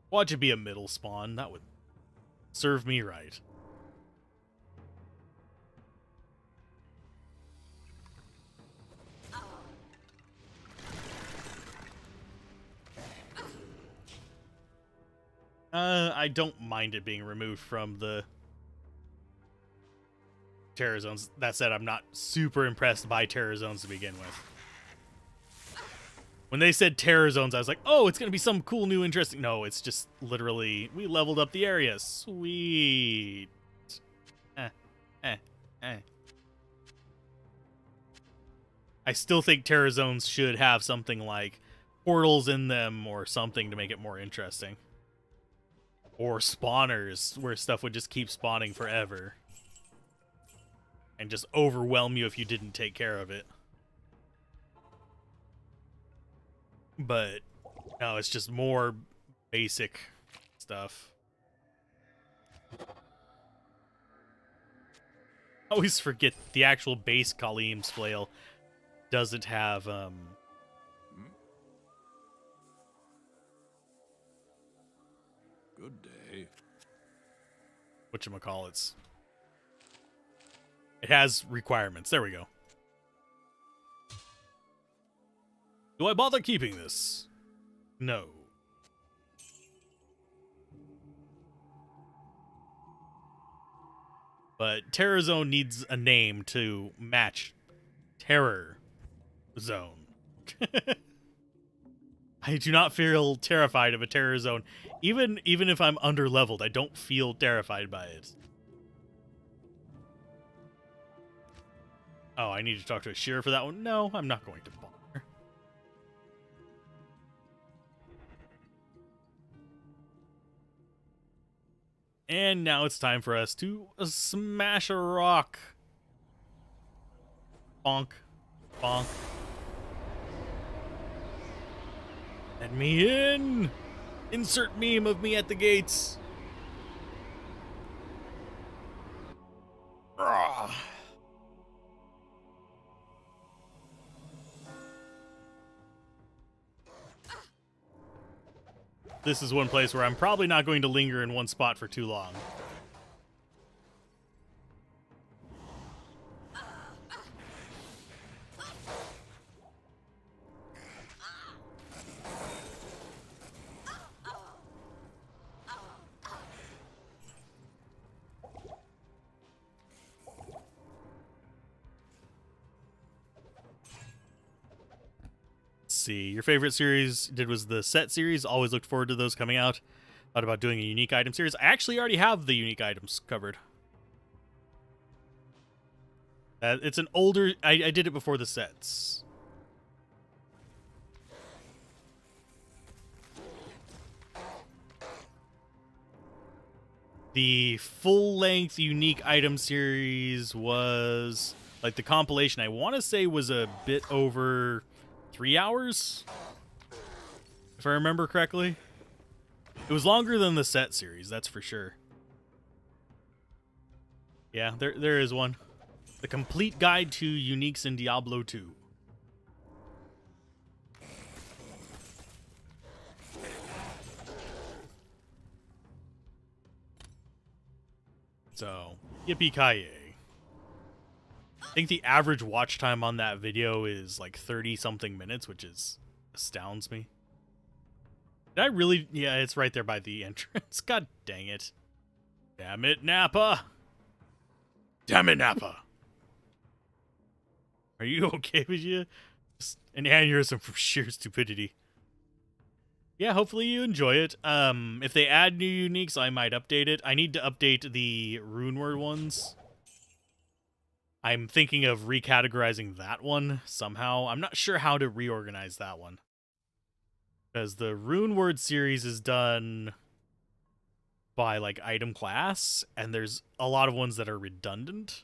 Watch it be a middle spawn. That would serve me right. I don't mind it being removed from the Terror Zones. That said, I'm not super impressed by Terror Zones to begin with. When they said Terror Zones, I was like, oh, it's going to be some cool, new, interesting... No, it's just literally, we leveled up the area. Sweet. I still think Terror Zones should have something like portals in them or something to make it more interesting. Or spawners, where stuff would just keep spawning forever. And just overwhelm you if you didn't take care of it. But, no, it's just more basic stuff. I always forget the actual base Kaleem's flail doesn't have, Good day. whatchamacallits. It has requirements. There we go. Do I bother keeping this? No. But Terror Zone needs a name to match Terror Zone. I do not feel terrified of a Terror Zone. Even if I'm under-leveled, I don't feel terrified by it. Oh, I need to talk to a Shearer for that one? No, I'm not going to bother. And now it's time for us to smash a rock. Bonk. Bonk. Let me in! Insert meme of me at the gates. Rawr. This is one place where I'm probably not going to linger in one spot for too long. See, your favorite series was the set series. Always looked forward to those coming out. Thought about doing a unique item series. I actually already have the unique items covered. It's an older... I did it before the sets. The full-length unique item series was... like, the compilation, I want to say, was a bit over 3 hours? If I remember correctly. It was longer than the set series, that's for sure. Yeah, there is one. The Complete Guide to Uniques in Diablo 2. So, yippee-ki-yay. I think the average watch time on that video is like 30-something minutes, which astounds me. Did I really? Yeah, it's right there by the entrance. God dang it. Damn it, Nappa. Damn it, Nappa. Are you okay with you? Just an aneurysm from sheer stupidity. Yeah, hopefully you enjoy it. If they add new uniques, I might update it. I need to update the Runeward ones. I'm thinking of recategorizing that one somehow. I'm not sure how to reorganize that one. Because the Rune Word series is done by like item class, and there's a lot of ones that are redundant.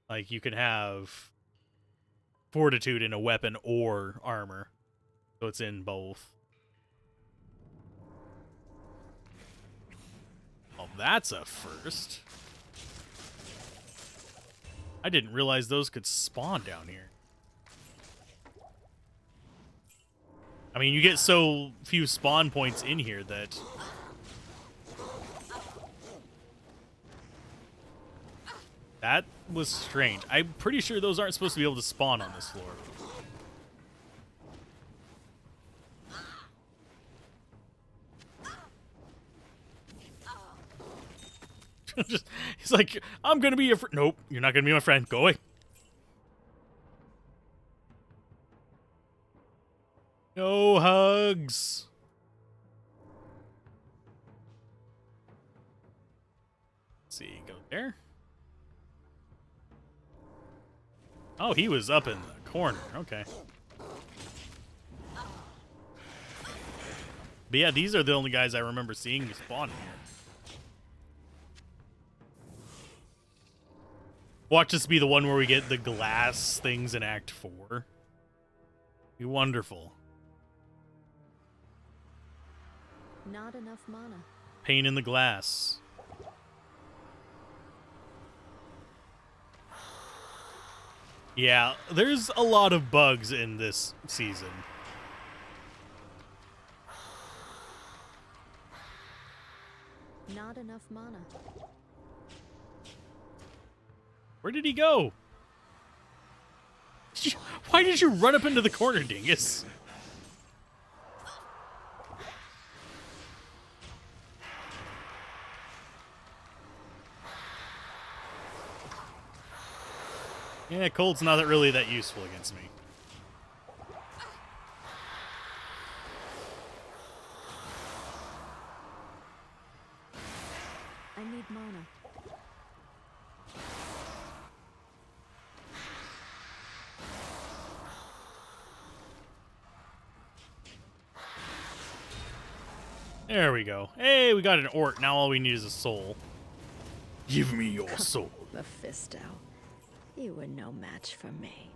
Like you can have Fortitude in a weapon or armor, so it's in both. Oh, that's a first. I didn't realize those could spawn down here. I mean, you get so few spawn points in here that... That was strange. I'm pretty sure those aren't supposed to be able to spawn on this floor. He's like, I'm gonna be your friend. Nope, you're not gonna be my friend. Go away. No hugs. Let's see, go there. Oh, he was up in the corner. Okay. But yeah, these are the only guys I remember seeing spawn in here. Watch this be the one where we get the glass things in Act 4. Be wonderful. Not enough mana. Pain in the glass. Yeah, there's a lot of bugs in this season. Not enough mana. Where did he go? Why did you run up into the corner, dingus? Yeah, cold's not really that useful against me. I need mana. There we go. Hey, we got an Ort. Now all we need is a soul. Give me your soul. Mephisto, you were no match for me.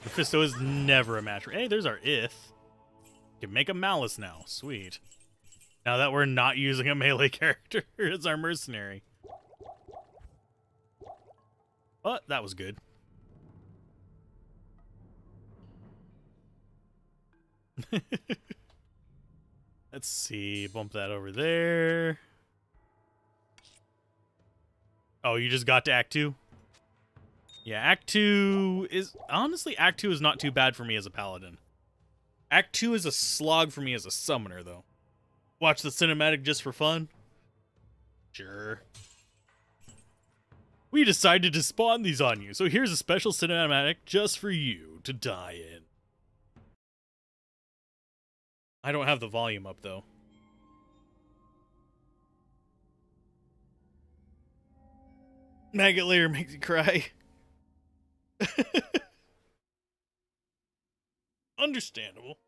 Mephisto is never a match. Hey, there's our Ith. Can make a Malice now. Sweet. Now that we're not using a melee character as our mercenary. But that was good. Let's see. Bump that over there. Oh, you just got to Act 2? Yeah, Act 2 is... Honestly, Act 2 is not too bad for me as a paladin. Act 2 is a slog for me as a summoner, though. Watch the cinematic just for fun? Sure. We decided to spawn these on you, so here's a special cinematic just for you to die in. I don't have the volume up, though. Maggot layer makes you cry. Understandable.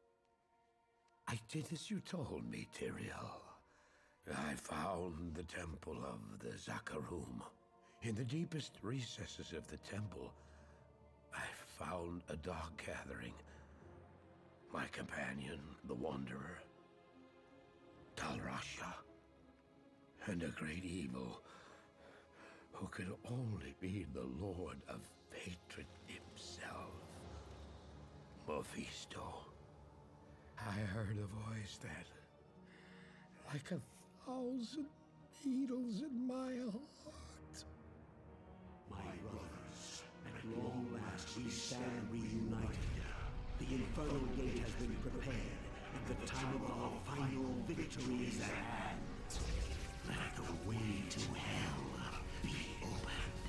I did as you told me, Tyrael. I found the temple of the Zakarum. In the deepest recesses of the temple, I found a dark gathering. My companion, the Wanderer, Talrasha, and a great evil who could only be the Lord of Hatred himself, Mephisto. I heard a voice that, like 1,000 needles in my heart. My brothers, at long last we stand reunited. The infernal gate has been prepared, and the time of our final victory is at hand. Let the way to hell be opened.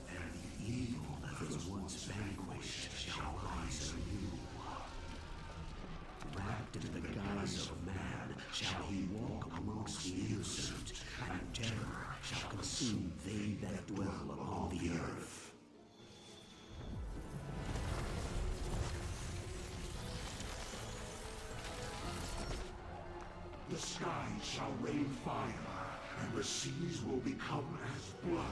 And the evil that was once vanquished shall rise anew. Wrapped in the guise of man shall he walk amongst the innocent, and terror shall consume they that dwell upon the earth. shall rain fire, and the seas will become as blood.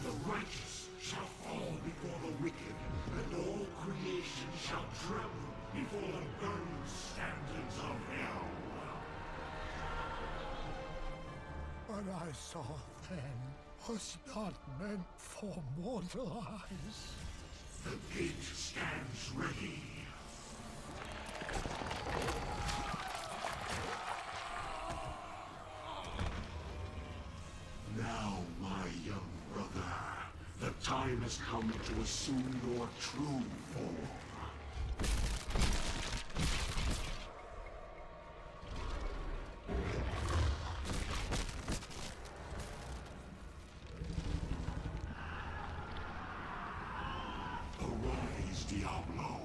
The righteous shall fall before the wicked, and all creation shall tremble before the burning standards of hell. What I saw then was not meant for mortal eyes. The gate stands ready. Now, my young brother, the time has come to assume your true form. Arise, Diablo,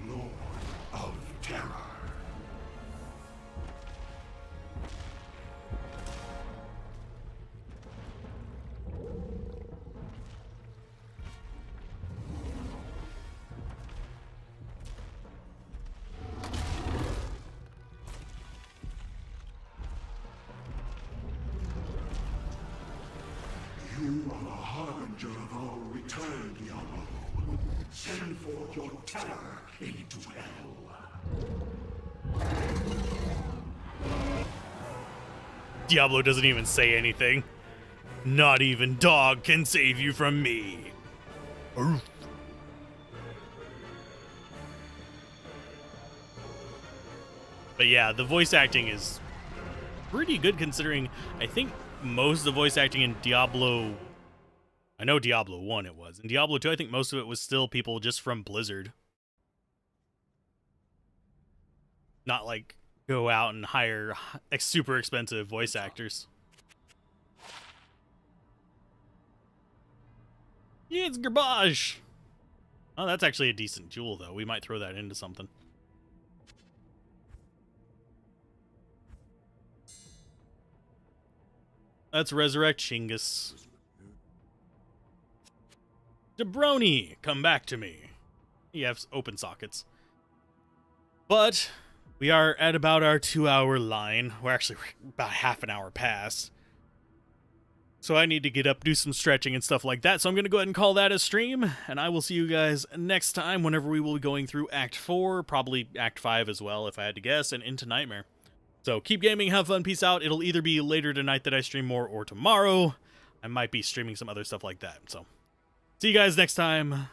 Lord of Terror. You are the harbinger of our return, Diablo. Send forth your terror into hell. Diablo doesn't even say anything. Not even dog can save you from me. Oof. But yeah, the voice acting is pretty good considering I think most of the voice acting in Diablo, I know Diablo 1 it was. In Diablo 2, I think most of it was still people just from Blizzard. Not like go out and hire super expensive voice actors. Yeah, it's garbage. Oh, that's actually a decent jewel, though. We might throw that into something. Let's resurrect Shingus. Jabroni, come back to me. You have open sockets. But we are at about our 2-hour line. We're actually about half an hour past. So I need to get up, do some stretching and stuff like that. So I'm going to go ahead and call that a stream. And I will see you guys next time whenever we will be going through Act 4. Probably Act 5 as well, if I had to guess. And into Nightmare. So keep gaming, have fun, peace out. It'll either be later tonight that I stream more or tomorrow. I might be streaming some other stuff like that. So see you guys next time.